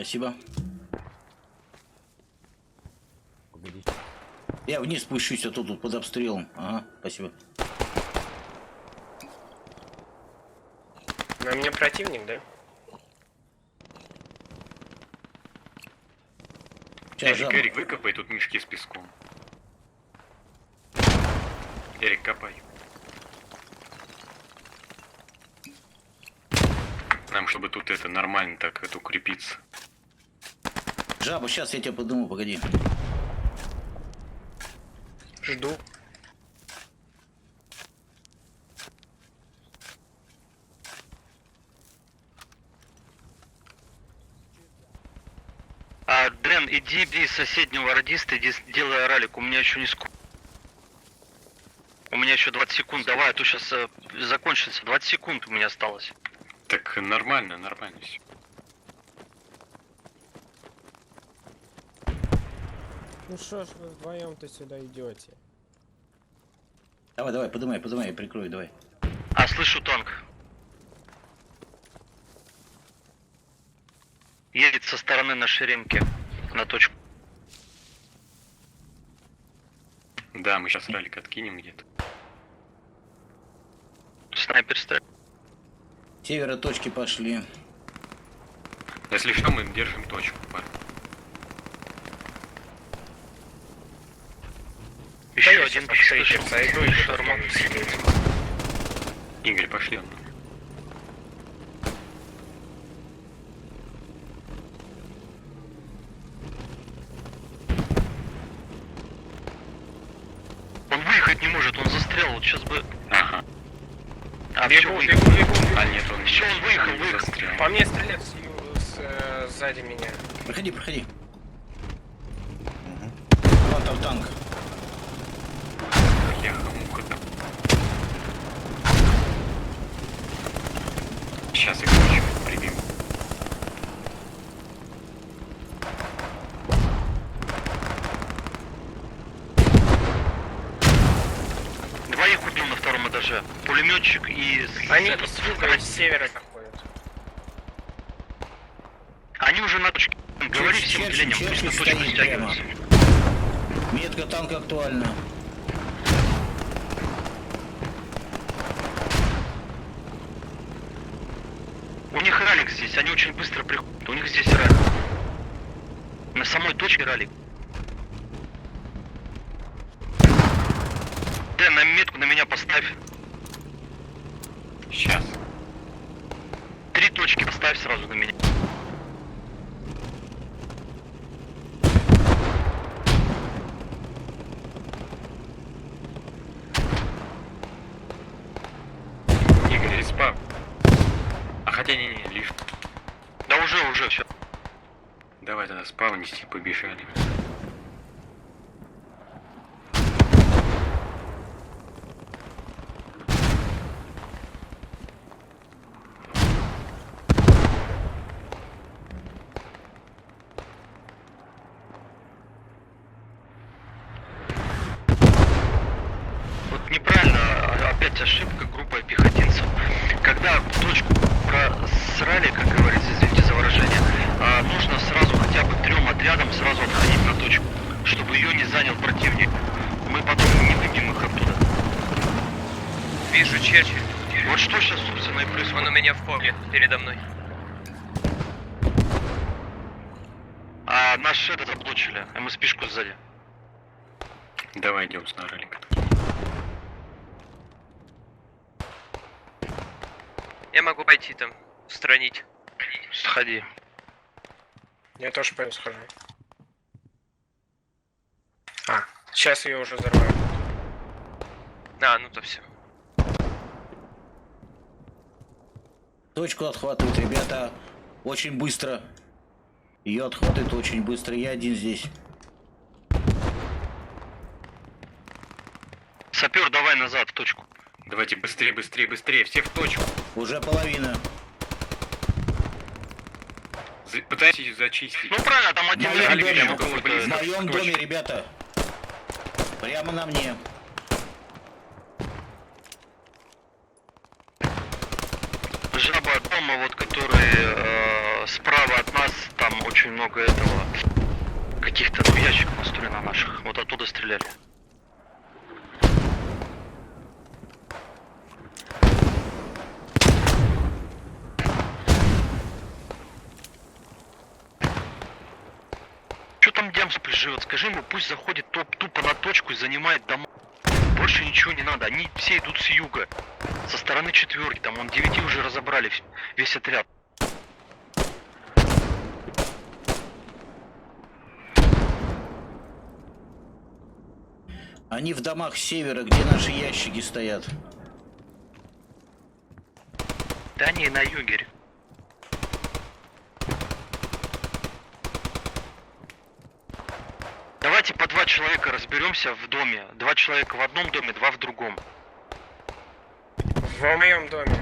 Спасибо. Я вниз спущусь, а то тут под обстрелом. Ага, спасибо. На меня противник, да? Сейчас, жаба. Эрик, выкопай тут мешки с песком. Эрик, копай. Нам, чтобы тут это нормально так это укрепиться. Жаба, сейчас я тебя подниму, погоди. Жду. Дэн, иди из соседнего радиста, иди делай ралик, у меня еще не скоро. У меня еще 20 секунд, давай, а то сейчас закончится. 20 секунд у меня осталось. Так нормально все. Ну что ж вы вдвоем-то сюда идете? Давай, поднимай, я прикрою, давай. Слышу танк. Едет со стороны нашей ремки на точку. Да, мы сейчас ралик откинем где-то. Снайпер стреляет. С севера точки пошли. Если что, мы держим точку, парень. Да Еще я один сейчас слышал. встречу, зайду и буду Шарма. сидеть. Игорь, пошли. Он выехать не может, он застрял, вот сейчас бы... Ага. А, Бегу, всё, бегу, выехал. бегу, А бегу. нет, он Всё, он выехал, не выехал. застрял. По мне стреляют сзади меня. Проходи, проходи. Вон там танк. Бляха-муха там. Сейчас я короче прибью. Двоих убил на втором этаже. Пулеметчик и... Они этот, с юга и с севера заходят. Они уже на точке. Говори всем Черчилль, отделениям, пусть на Черчилль точку стоит прямо. стягиваются. Метка танка актуальна. У них ралик здесь, они очень быстро приходят. У них здесь ралик. На самой точке ралик. Дэн, на метку на меня поставь. Сейчас. 3 точки поставь сразу на меня. Игорь, респа. А хотя не, лифт. Да уже все. Давай тогда спавнись, побежали. Вот неправильно, опять ошибка группа пехотинцев. Когда точку просрали, как говорится, извините за выражение, нужно сразу хотя бы 3 отрядам сразу отходить на точку, чтобы ее не занял противник. Мы потом не выбьем их оттуда. Вижу Черчилль. Вот что сейчас, собственно, и Он происходит. у меня в поле передо мной. А наш это заблочили, МСПшку сзади. Давай идем с Наралика. Я могу пойти там, устранить. Сходи. Я тоже пойду схожу. Сейчас ее уже взорваю. Ну то все. Точку отхватывают, ребята, очень быстро. Ее отхватывают очень быстро. Я один здесь. Сапер, давай назад в точку. Давайте быстрее, быстрее, быстрее. Все в точку. Уже половина. Пытайтесь зачистить. Ну правильно, там В один моем Ралик доме, прямо какой-то. близко. в моем Точка. доме, ребята. Прямо на мне. Жаба дома, вот который справа от нас, там очень много этого, каких-то ящиков настроено наших. Вот оттуда стреляли. Что там Демспли живет? Скажи ему, пусть заходит тупо на точку и занимает дома. Больше ничего не надо. Они все идут с юга. Со стороны 4, там он 9 уже разобрали весь отряд. Они в домах с севера, где наши ящики стоят. Да не, на юге. Давайте по 2 человека разберемся в доме. 2 человека в одном доме, 2 в другом. В моем доме.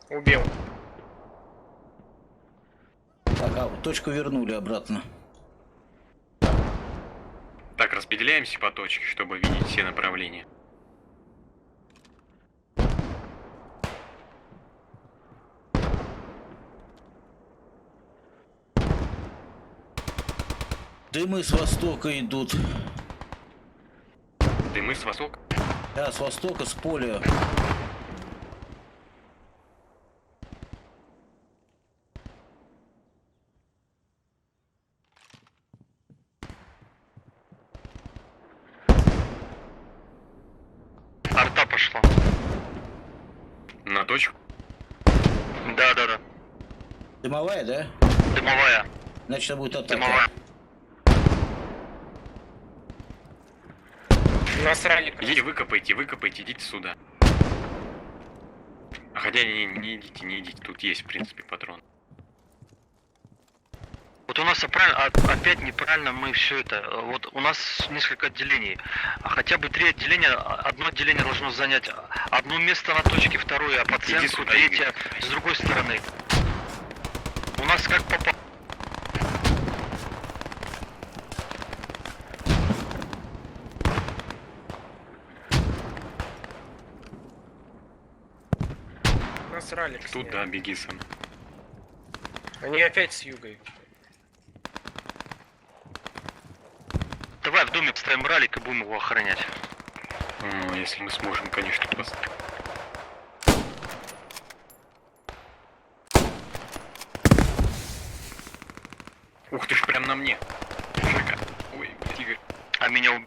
Убил. Так, точку вернули обратно. Так, распределяемся по точке, чтобы видеть все направления. Дымы с востока идут. Дымы с востока. Да, с востока, с поля. пошло. На точку. Да. Дымовая, да? Дымовая. Значит, это будет атака. Дымовая. У нас ралик. Идите, выкопайте, идите сюда. А хотя не идите, тут есть, в принципе, патрон. Вот у нас опять неправильно мы все это. Вот у нас несколько отделений. А хотя бы 3 отделения. Одно отделение должно занять одно место на точке, второе по центру, сюда, третье Игорь. с другой стороны. У нас как попало. У нас ралик. Туда беги сам. Они опять с югой. Давай в доме ставим ралик и будем его охранять. Ну, если мы сможем, конечно, поставить. Ух ты ж, прям на мне. Жека. Ой, Игорь. А меня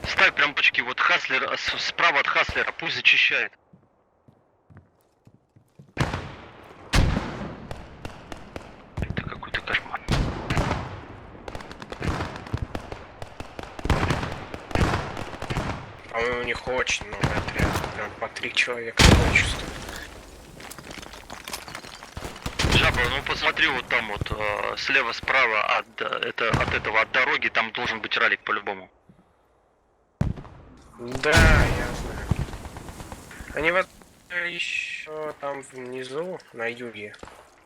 ставь прям точки, вот Хаслер, справа от Хаслера, пусть зачищает. Это какой-то кошмар. По-моему, у них очень много отрядов. Прям по 3 человека я чувствую. Жаба, ну посмотри вот там вот слева справа от дороги, там должен быть ралик по-любому. Да, я знаю. Они вот еще там внизу, на юге.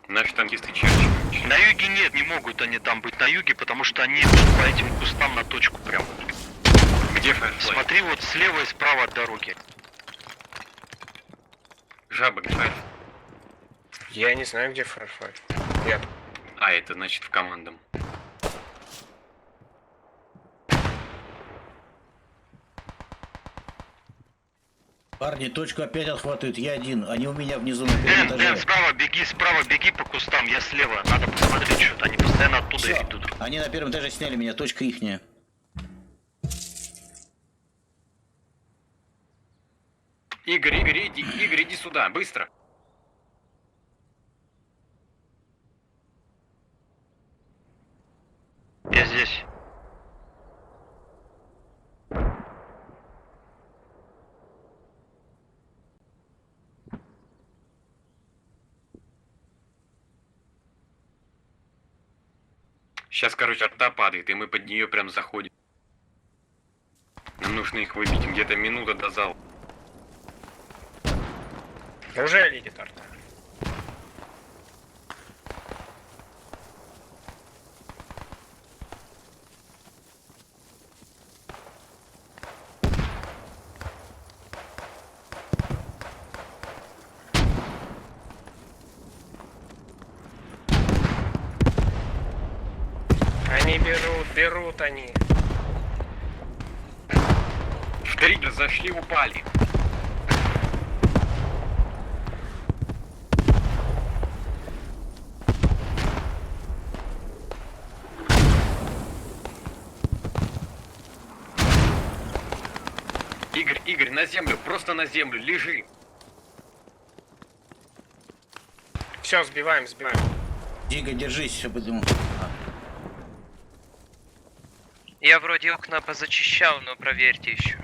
Наши танкисты черчи. На юге нет, не могут они там быть на юге, потому что они по этим кустам на точку прям. Где Firefly? Смотри вот слева и справа от дороги. Жаба, где Firefly? Я не знаю, где Firefly. Нет. А, это значит в командам. Парни, точку опять отхватывают. Я один. Они у меня внизу на первом Дэн, этаже. справа беги по кустам, я слева. Надо посмотреть что-то, они постоянно оттуда Всё. идут. Они на первом этаже сняли меня. Точка ихняя. Игорь, иди сюда, быстро. Я здесь. Сейчас, короче, арта падает, и мы под нее прям заходим. Нам нужно их выбить где-то минута до зала. Уже летит арта. Они берут они. В триггер зашли, упали. Игорь, на землю, просто на землю, лежи. Все, сбиваем. Дига, держись, все будем. Я вроде окна позачищал, но проверьте еще.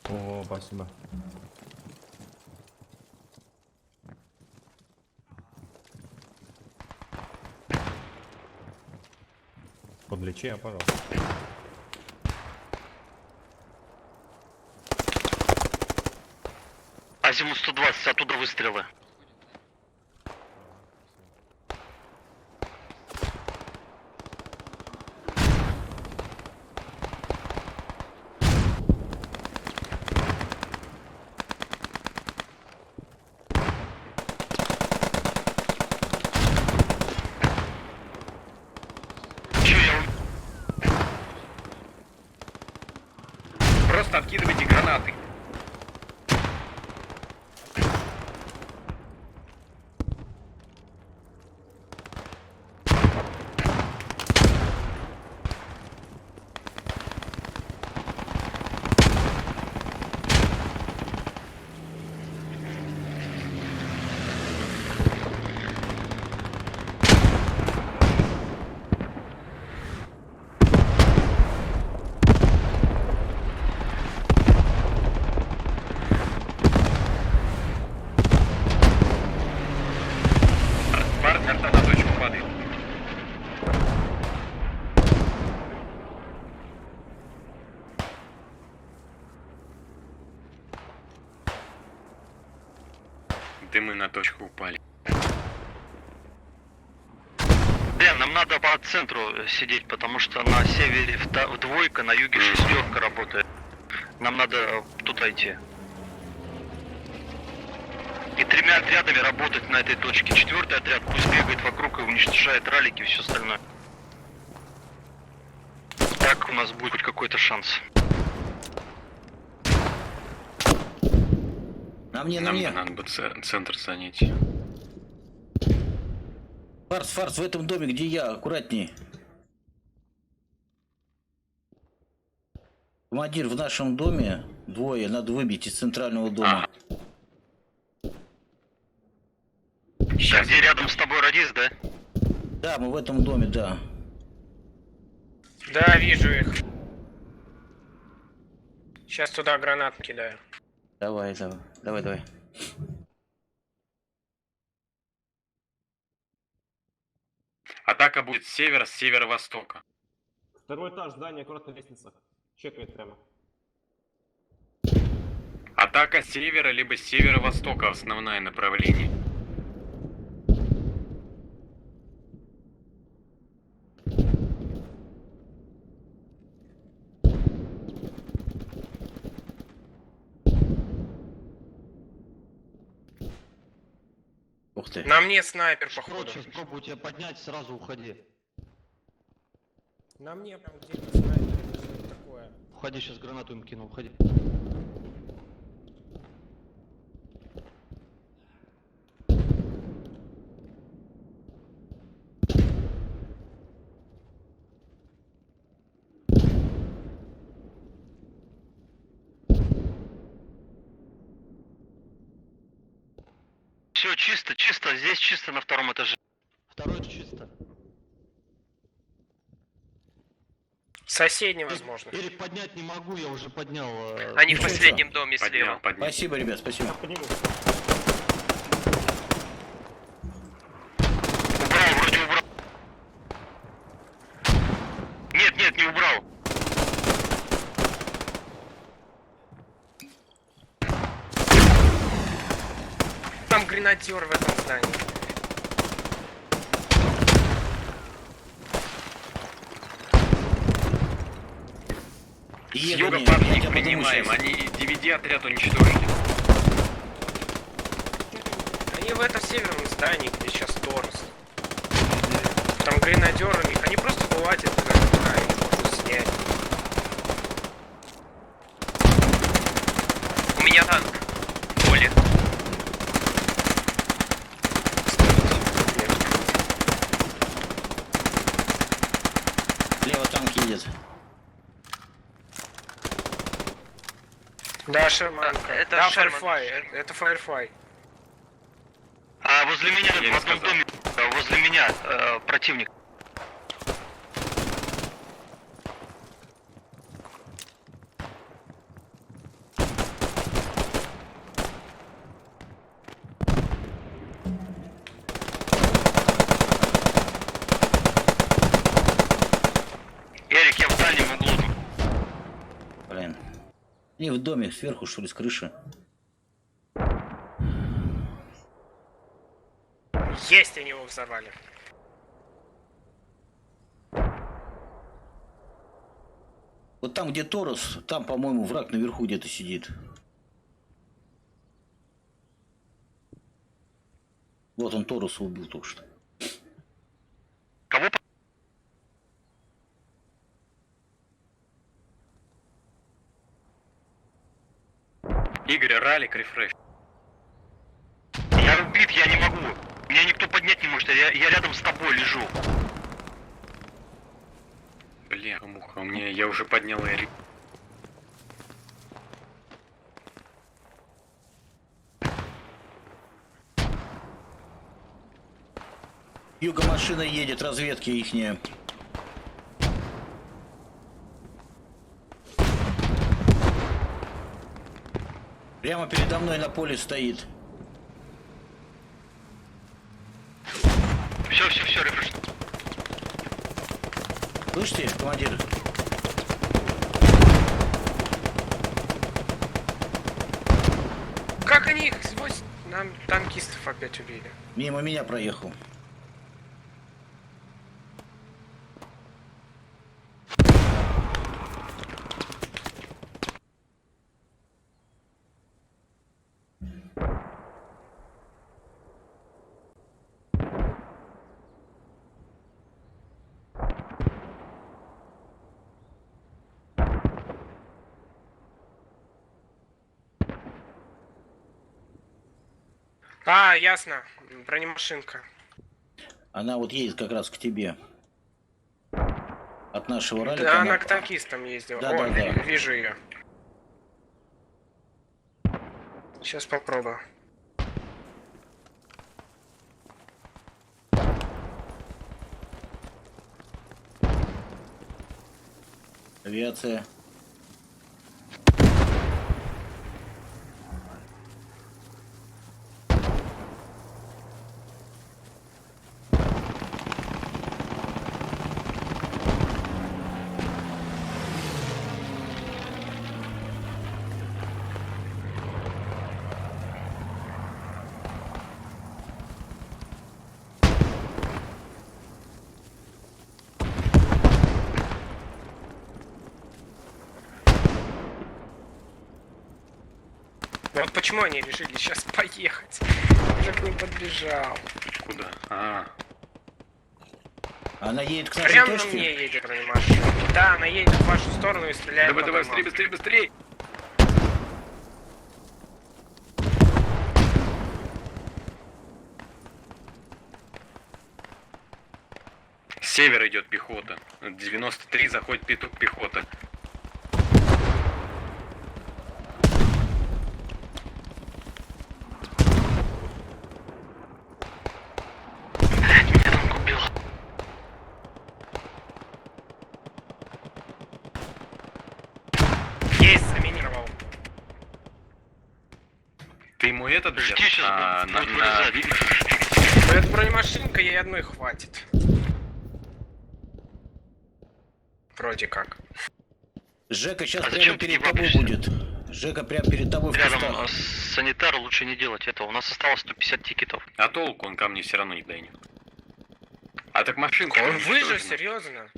О, спасибо. Подлечи, пожалуйста. Азимут 120, оттуда выстрелы. Просто откидывайте гранаты. Дымы на точку упали. Блин, нам надо по центру сидеть, потому что на севере двойка, на юге шестерка работает. Нам надо туда идти. И 3 отрядами работать на этой точке. 4-й отряд пусть бегает вокруг и уничтожает раллики и все остальное. Так у нас будет хоть какой-то шанс. На мне, на Нам мне. надо бы центр занять. Фарс, Фарс, в этом доме, где я, аккуратней. Командир, в нашем доме двое, надо выбить из центрального дома. Сейчас. Где рядом с тобой радист, да? Да, мы в этом доме, да. Да, вижу их. Сейчас туда гранат кидаю. Давай, давай, давай, давай. Атака будет с севера, с северо-востока. Второй этаж здания, аккуратно лестница. Чекает прямо. Атака с севера либо с северо-востока основное направление. Ух ты. На мне снайпер, походу. Сейчас пробую тебя поднять, сразу уходи. На мне прям где-то снайпер. Что это такое? Уходи, сейчас гранату им кину, уходи. Все чисто, чисто, здесь чисто на 2-м этаже. Второй чисто. Соседний, возможно. Эрик, поднять не могу, я уже поднял. Они в Ничего, последнем доме Поднял, слева. поднял. Спасибо, ребят, спасибо. Подниму. Убрал, вроде убрал. Нет, нет, не убрал. Там гренадер в этом здании. С Еду, юга не, парни я их тебя подниму принимаем, сейчас. они DVD отряд уничтожили. Они в этом северном здании, где сейчас Торос. Там гренадер у них. Они просто вылазят туда, их можно снять. У меня танк. Поле. Слева танк едет. Да, Шерманка. Это Да, Шерман. Firefly. Это Firefly. А возле меня, Я не в одном сказал. доме, возле меня противник. Эрик, я в дальнем углу. Блин. Не, в доме, сверху, что ли, с крыши. Есть, они его взорвали. Вот там, где Торос, там, по-моему, враг наверху где-то сидит. Вот он Тороса убил только что. Кого? Игорь, ралик, рефреш. Я убит, я не могу. Меня никто поднять не может, я рядом с тобой лежу. Бля, муха, я уже поднял Эрик. Юга машина едет, разведки ихняя. Прямо передо мной на поле стоит. Все, рефреш. Слышите, командир? Как они их сквозь Нам танкистов опять убили. Мимо меня проехал. А, ясно. Бронемашинка. Она вот едет как раз к тебе. От нашего раллика. Да, она к танкистам ездила. Да, О, да, да. вижу ее. Сейчас попробую. Авиация. Вот почему они решили сейчас поехать. Уже к ним подбежал. Куда? А, Она едет к нашей Прямо на точке. мне едет бронемашина. Да, она едет в вашу сторону и стреляет. давай, по давай, домам. быстрее, быстрее, быстрее! С севера идет пехота. 93 заходит пехота. Меня танк убил. Есть, заминировал. Ты ему этот Жди, взял? сейчас на будет вырезать. Но это бронемашинка, ей одной хватит. Вроде как. Жека сейчас А прямо зачем ты перед не тобой вапишься? будет. Жека прямо перед тобой в Рядом кустах. санитар лучше не делать этого. У нас осталось 150 тикетов. А толку он ко мне все равно не дойдет. А так машинка. Он выжил, уничтожена. серьезно.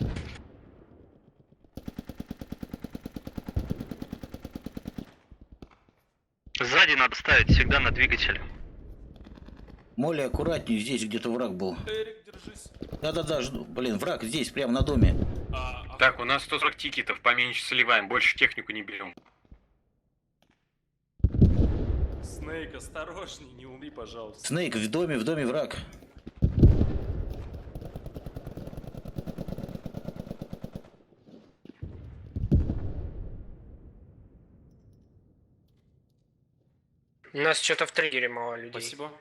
Сзади надо ставить всегда на двигатель. Молли, аккуратнее, здесь где-то враг был. Эрик, держись. Да-да-да, жду. Блин, враг здесь, прямо на доме. Так, у нас 140 тикетов, поменьше сливаем, больше технику не берем. Снейк, осторожней, не умри, пожалуйста. Снейк, в доме враг. У нас что-то в триггере мало людей. Спасибо.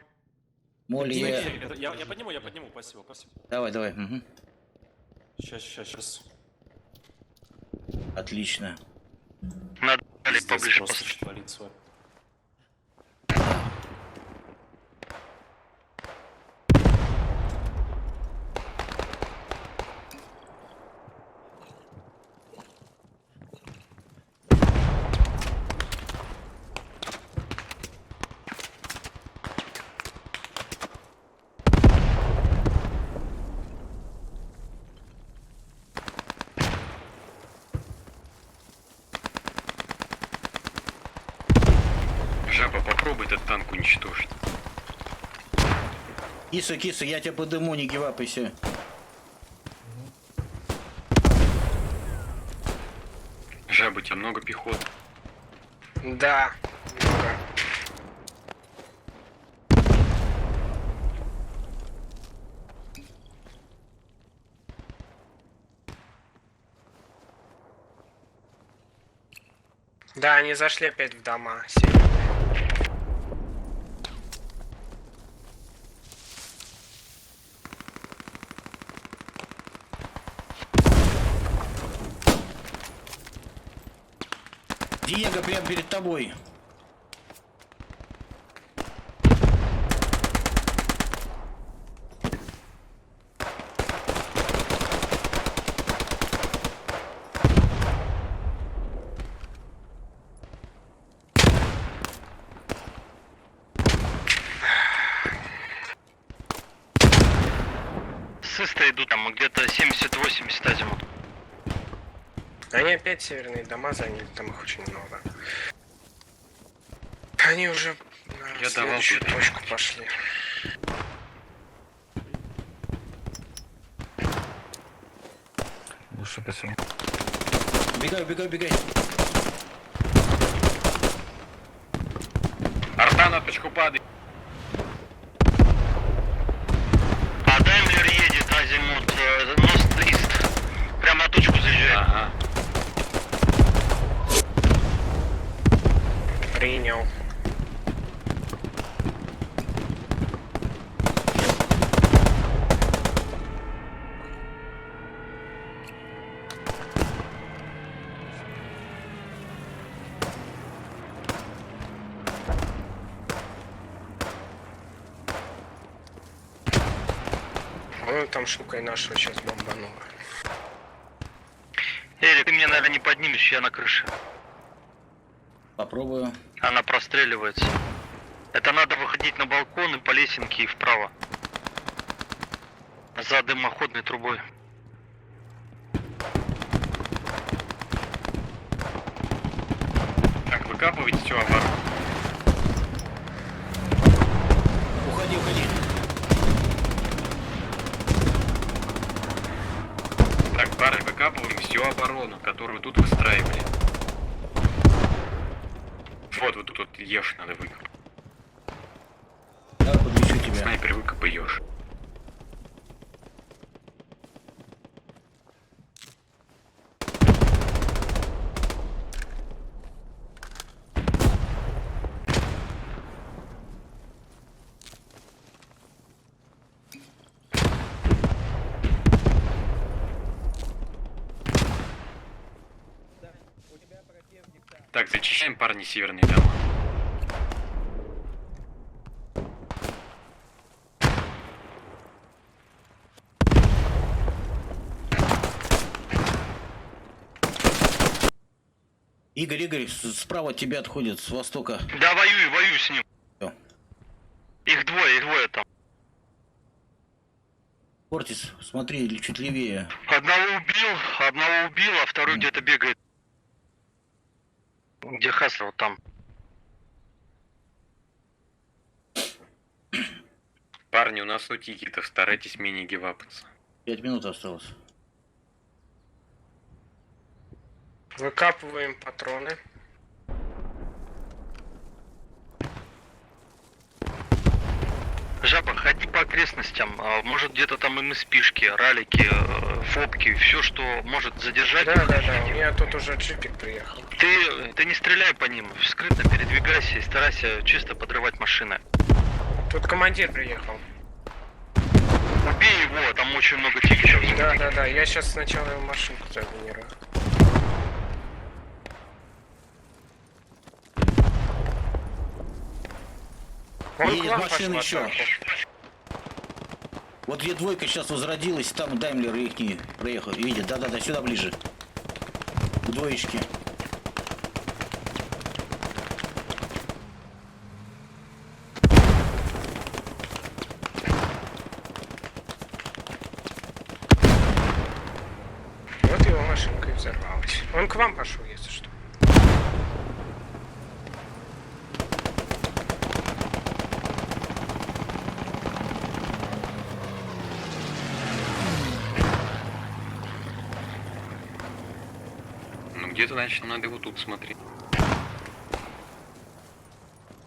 Молли, я... Я подниму, спасибо, спасибо. Давай, давай. Угу. Сейчас. Отлично. Надо Здесь поближе просто послушать. творится. Жаба, попробуй этот танк уничтожить. Киса, я тебя подыму, не гивапайся. Жаба, у тебя много пехот. Да. много. Да, они зашли опять в дома. Диего прямо перед тобой. с Иста идут, там где-то 70-80 азимут. Они опять северные дома заняли, там их очень много. Они уже на Я давал следующую туда. точку пошли. Убегай, убегай, убегай. Арта на точку падает. А Даймлер едет азимут, Ност-Ист. Прямо на точку заезжает. Ага. Принял. Вон там штукой нашего сейчас бомбанула. Эрик, ты меня, наверное, не поднимешь, я на крыше. Попробую. Она простреливается. Это надо выходить на балкон и по лесенке и вправо. За дымоходной трубой. Так, выкапывайте все оборот. Уходи, уходи. Так, пары, выкапываем всю оборону, которую тут выстраивали. Вот тут вот ешь надо выкопать. Я подвечу тебя. Снайпер выкопай ешь. Так, зачищаем, парни, северные дома. Игорь, Игорь, справа от тебя отходит, с востока. Да, воюю с ним. Всё. Их двое там. Кортис, смотри, чуть левее. Одного убил, а второй где-то бегает. Где Хасл, вот там. Парни, у нас у тикетов, старайтесь менее гивапаться. 5 минут осталось. Выкапываем патроны. Жаба, ходи по окрестностям. Может где-то там МСПшки, ралики, фобки, все, что может задержать. Да, у меня тут уже джипик приехал. Ты не стреляй по ним, скрытно передвигайся и старайся чисто подрывать машины. Тут командир приехал. Убей его, там очень много тикетов. Да, я сейчас сначала его машинку заминирую. Он к Едет вам машина пошла еще. сверху. Вот где двойка сейчас возродилась, там Даймлер ихний проехал. Видит, да, сюда ближе. К двоечке. Вот его машинка и взорвалась. Он к вам пошел, если что. Ну где-то, значит, надо его тут смотреть.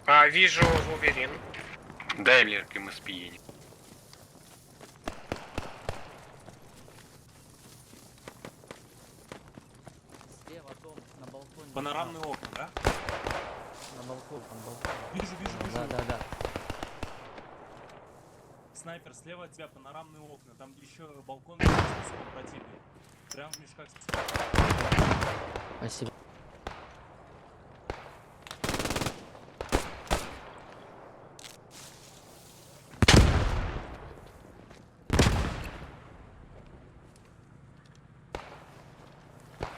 А, вижу Вулверин. Даймлер к МСП едет. Панорамные окна, да? На балкон, там балкон. Вижу. Да. Снайпер, слева от тебя панорамные окна. Там еще балкон противник. Прям в мешках. Спасибо.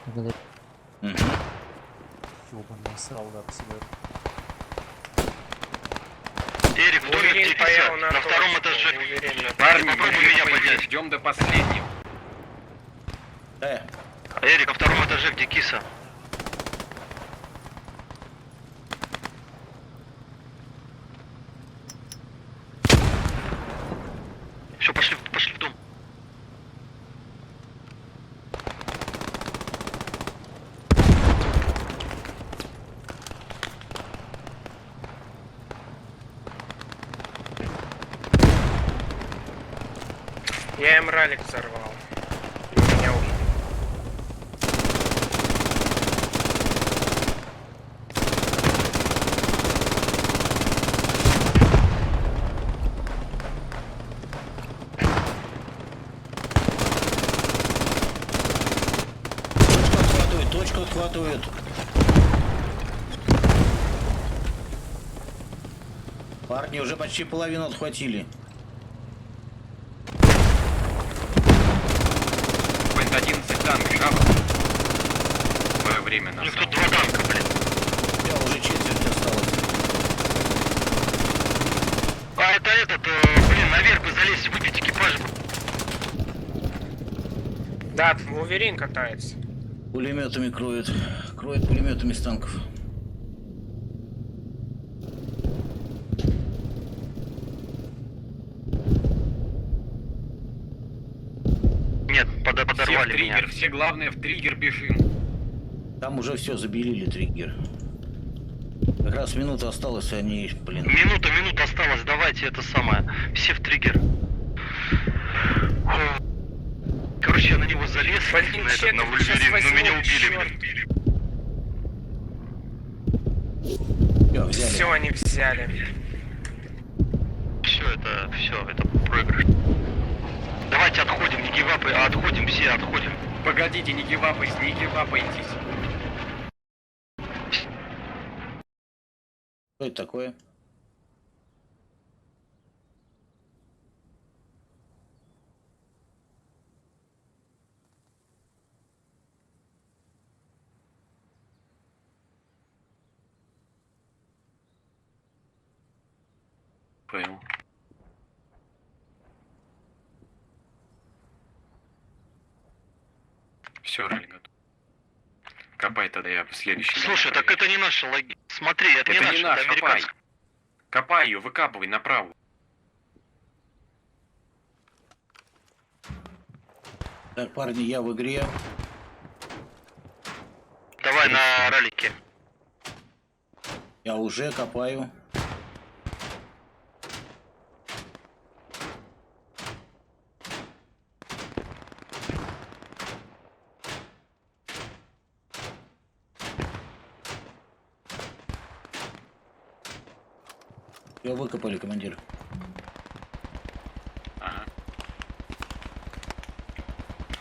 Благодарю. Угу. Эрик, домик, где Уверен, поехал Киса, на на втором точку, этаже. уверенно. Парни, попробуй мы меня их поднять. ждем до последнего. Э, Эрик, на втором этаже, где Киса. Все, пошли в дом. Я им ралик взорвал. И меня убили. точку отхватывает. Парни уже почти половину отхватили. Point 11 танк, жаба. Свое время У на них тут 2 танка, блин. Я уже четверть осталось. А это этот, блин, наверх бы залезть, выбить экипаж. Да, там Вулверин катается. Пулеметами кроет. Кроет пулеметами с танков. Нет, Все в подорвали меня. триггер, все главное в триггер бежим. Там уже все забелили триггер. Как раз минута осталась, и они, блин. Минута осталась, давайте это самое. Все в триггер. Короче, я на него залез, Блин, на этот, чек, на сейчас Вульверин, но возьму, меня убили, чёрт. блин. Всё, взяли. Все, они взяли. Все, это проигрыш. Давайте отходим, не гивапы, а отходим, все отходим. Погодите, не гивапайтесь. Что это такое? Понял. Все, ралли готов. Копай тогда, я в следующий. Слушай, так это не наша логи. Смотри, это не Это наша, не наш, это копай. американская. Копай ее, выкапывай направо. Так, парни, я в игре. Давай на ралике. Я уже копаю. Все выкопали, командир. Ага.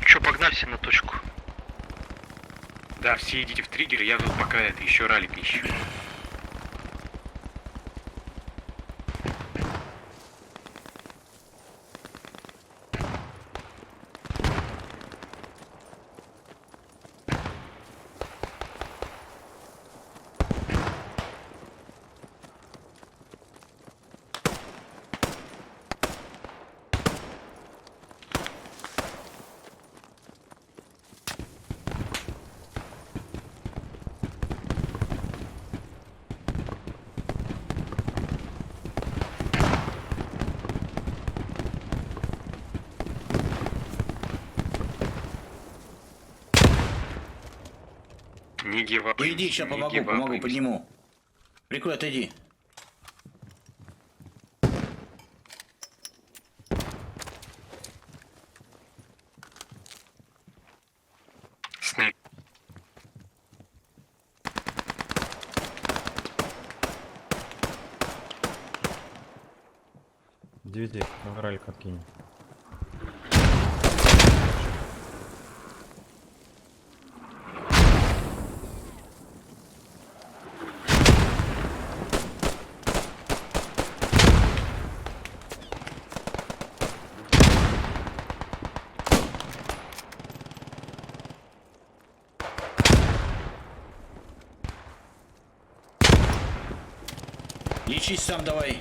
Че, погнали все на точку. Да, все идите в триггер, я тут пока это еще ралик ищу. Не гивапайтесь. Иди, сейчас помогу, подниму. Прикрой, отойди. Снайп. Девяти, на ралик откинь. Лечись сам давай.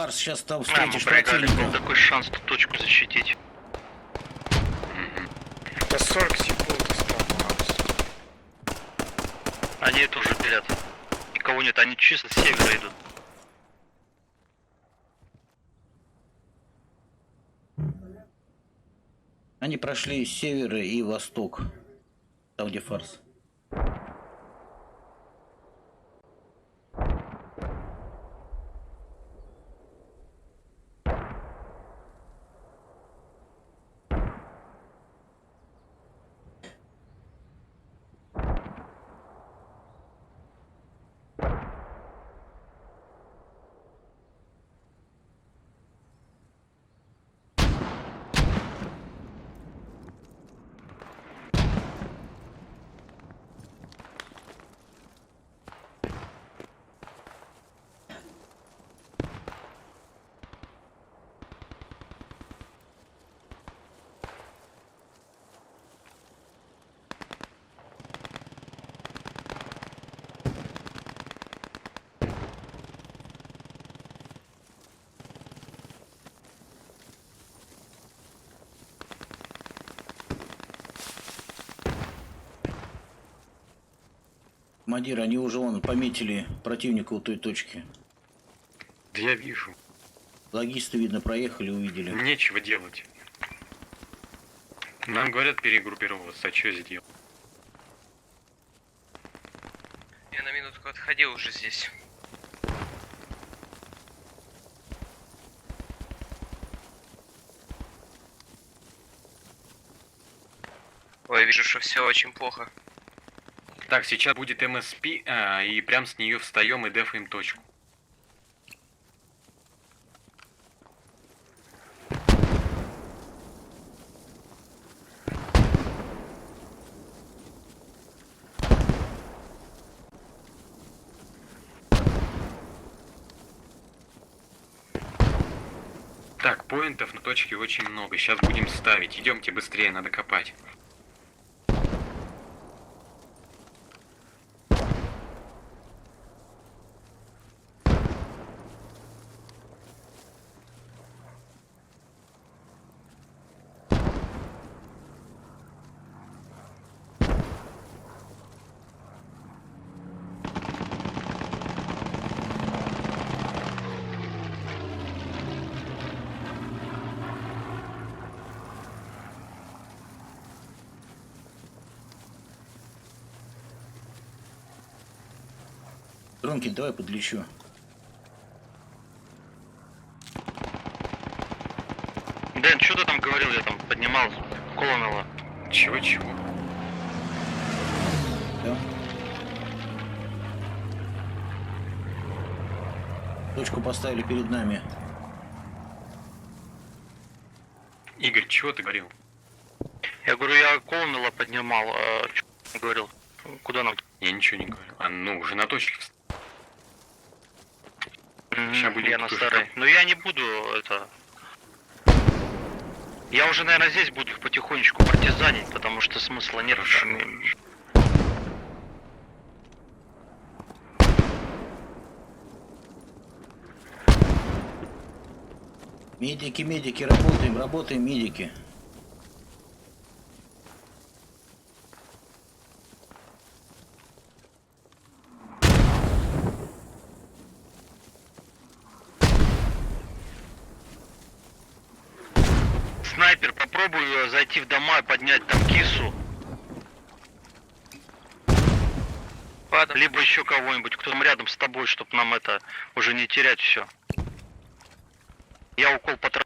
Фарс, сейчас там мы встретишь проиграли, был противника. такой шанс эту точку защитить. До 40 секунд осталось. Они это уже берят. Никого нет, они чисто с севера идут. Они прошли с севера и восток, там где Фарс. Командир, они уже вон пометили противника у той точки. Да я вижу. Логисты, видно, проехали, увидели. Нечего делать. Нам говорят перегруппироваться, а что сделать? Я на минутку отходил уже здесь. Ой, вижу, что все очень плохо. Так, сейчас будет МСП, и прям с нее встаем и дефаем точку. Так, поинтов на точке очень много. Сейчас будем ставить. Идемте быстрее, надо копать. Дронкин, давай подлечу. Дэн, что ты там говорил? Я там поднимал Колонела. Чего-чего? Да. Точку поставили перед нами. Игорь, чего ты говорил? Я говорю, я Колонела поднимал. Что говорил? Куда нам? Я ничего не говорю. А ну, уже на точке встал. Ща будем Я на тут уже старой. Но я не буду это... Я уже, наверное, здесь буду их потихонечку партизанить, потому что смысла нет. Хорошо. Медики, медики, работаем, работаем, медики. Снайпер, попробую зайти в дома и поднять там кису. Ладно. Либо еще кого-нибудь, кто там рядом с тобой, чтобы нам это уже не терять все. Я укол потратил.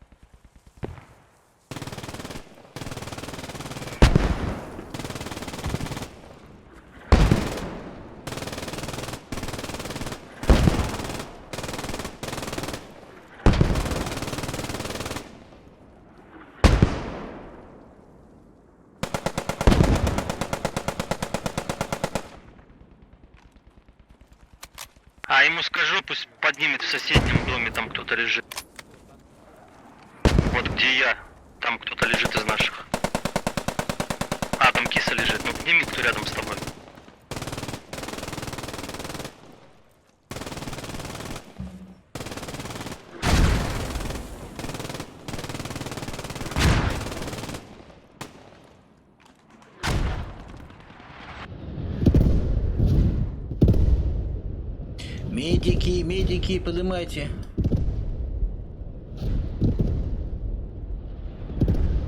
А ему скажу, пусть поднимет в соседнем доме, там кто-то лежит. Вот где я, там кто-то лежит из наших. А, там киса лежит, ну подними, кто рядом с тобой. Медики, медики, поднимайте.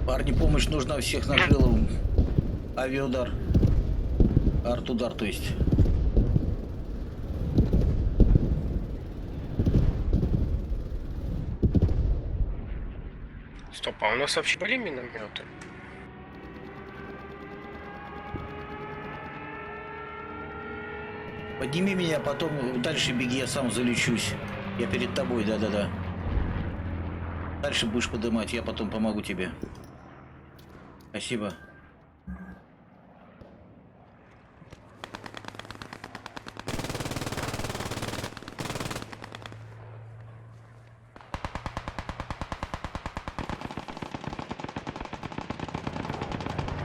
Парни, помощь нужна, всех накрыл авиаудар. Арт-удар, то есть. Стоп, а у нас вообще были минометы? Подними меня, потом дальше беги, я сам залечусь. Я перед тобой, да-да-да. Дальше будешь поднимать, я потом помогу тебе. Спасибо.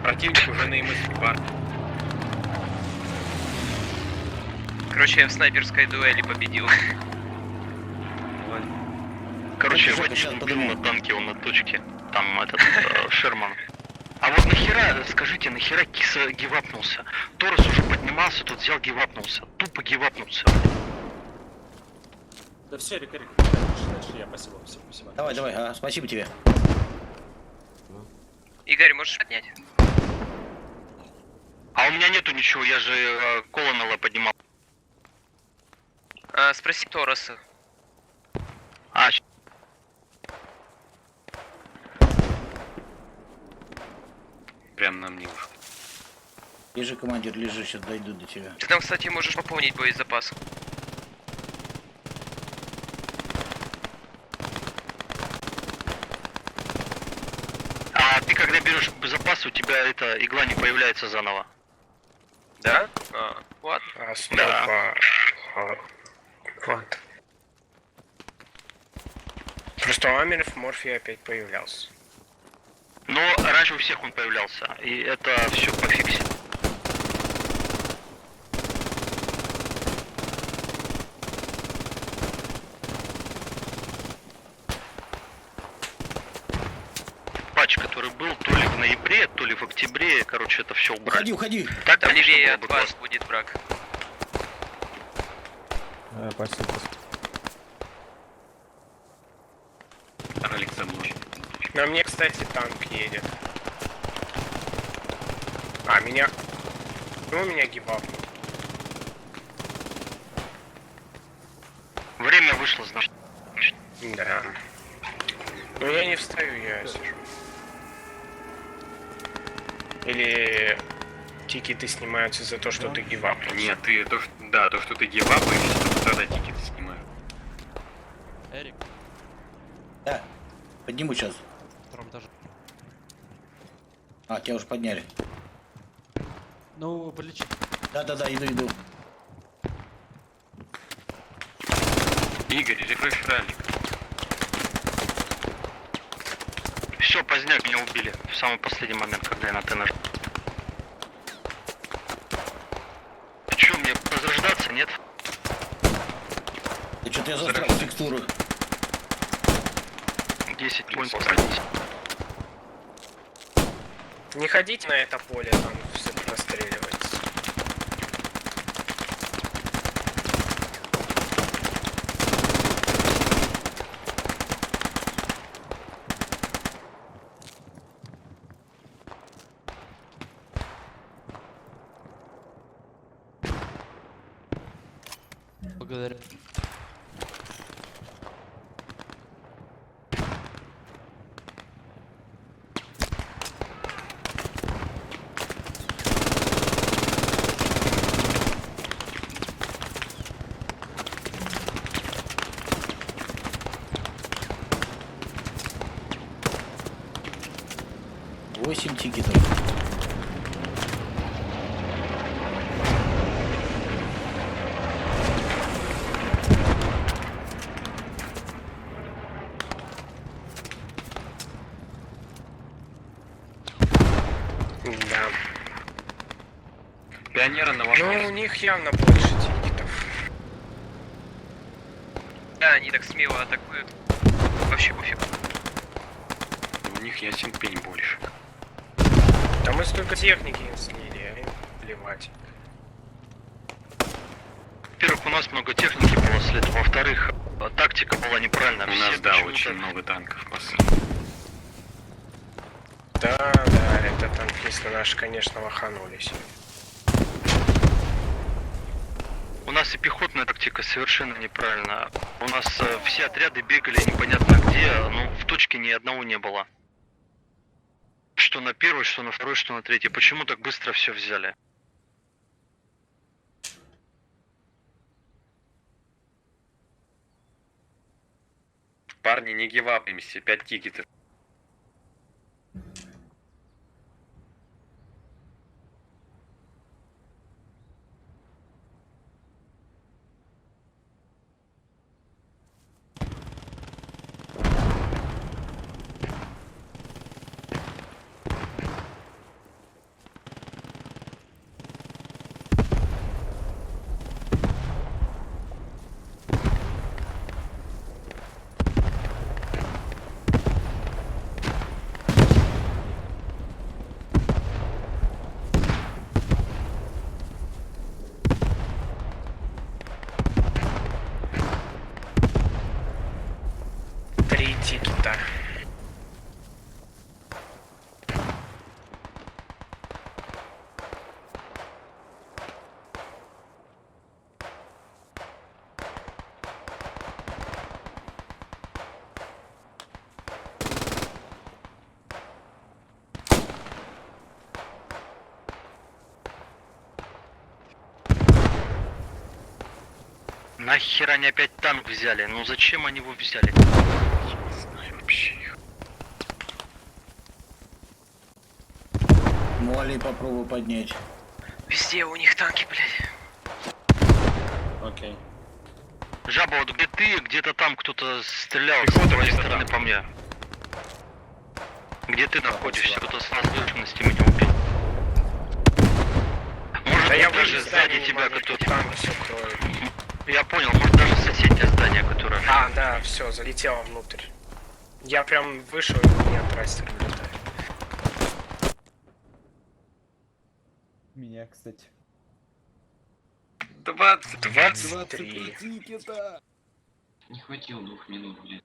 Противник уже на МС-2. Короче, я в снайперской дуэли победил. Короче, Жека, Вадим сейчас был подумаю. на танке, он на точке. Там этот Шерман. А вот нахера, скажите, нахера Киса гивапнулся? Торос уже поднимался, тут взял гивапнулся. Тупо гивапнулся. Да все, Рик, дальше я, спасибо, спасибо. Давай, давай, спасибо тебе. Игорь, можешь поднять? А у меня нету ничего, я же Колонела поднимал. Спроси Тороса. А, Прям на мне уже. Лежи, командир, лежи, сейчас дойду до тебя. Ты там, кстати, можешь пополнить боезапас. а ты когда берешь запас, у тебя эта игла не появляется заново. Да? Ладно. А, стоп, Да. Вот. Просто у Амеров в Морфе опять появлялся. Но раньше у всех он появлялся, и это все пофиксит. Патч, который был то ли в ноябре, то ли в октябре, короче, это все убрали. Уходи, уходи. Так Там можно левее было от бы вас классно. будет враг. Спасибо. Ролик за мной. На мне, кстати, танк едет. А, меня... Ну, меня гибапнул. Время вышло, значит. Да. Ну, я не встаю, я сижу. Или тикеты снимаются за то, что ты гивапнул. Нет, ты то, что, да, то, что ты гивапаешь, тогда тикеты снимаю. Эрик, Да, подниму сейчас. втором этаже. А, тебя уже подняли. Ну, полечи. Да-да-да, иду. Игорь, рефреш ралик. Все, поздняк, меня убили. В самый последний момент, когда я на Т нажал. Че, мне возрождаться, нет? Да что-то я застрял в текстурах. 10 поинт. Не ходите на это поле, там все простреливается. Благодарю. Восемь тикетов. Да. Пионера на Ну, у вопрос. них явно больше тикетов. Да, они так смело атакуют. Вообще пофиг. У них ясен пень больше. Да мы столько техники им слили, а им плевать. во-первых, у нас много техники было след, во-вторых, тактика была неправильная. У Все нас, да, почему-то- очень много танков посадок. Да, да, это танкисты наши, конечно, лоханулись. У нас и пехотная тактика совершенно неправильная. У нас все отряды бегали непонятно где, но в точке ни одного не было. Что на первой, что на второй, что на третьей. Почему так быстро все взяли? Парни, не гивапаемся, 5 тикетов. Три тикета. Нахер они опять танк взяли? Ну зачем они его взяли? Не знаю вообще их. Молли попробуй поднять. Везде у них танки, блядь. Окей. Жаба, вот где ты, где-то там кто-то стрелял Пехота с твоей где-то стороны там. по мне. Где ты находишься? Кто-то с возвышенности меня убил. Может, Да я даже выйду сзади тебя кто кто-то. там все кроет. Я понял, может даже соседнее здание, которое... А, да, все, залетело внутрь. Я прям вышел, и меня трастер летает. Меня, кстати. 23. Не хватило 2 минут, блин.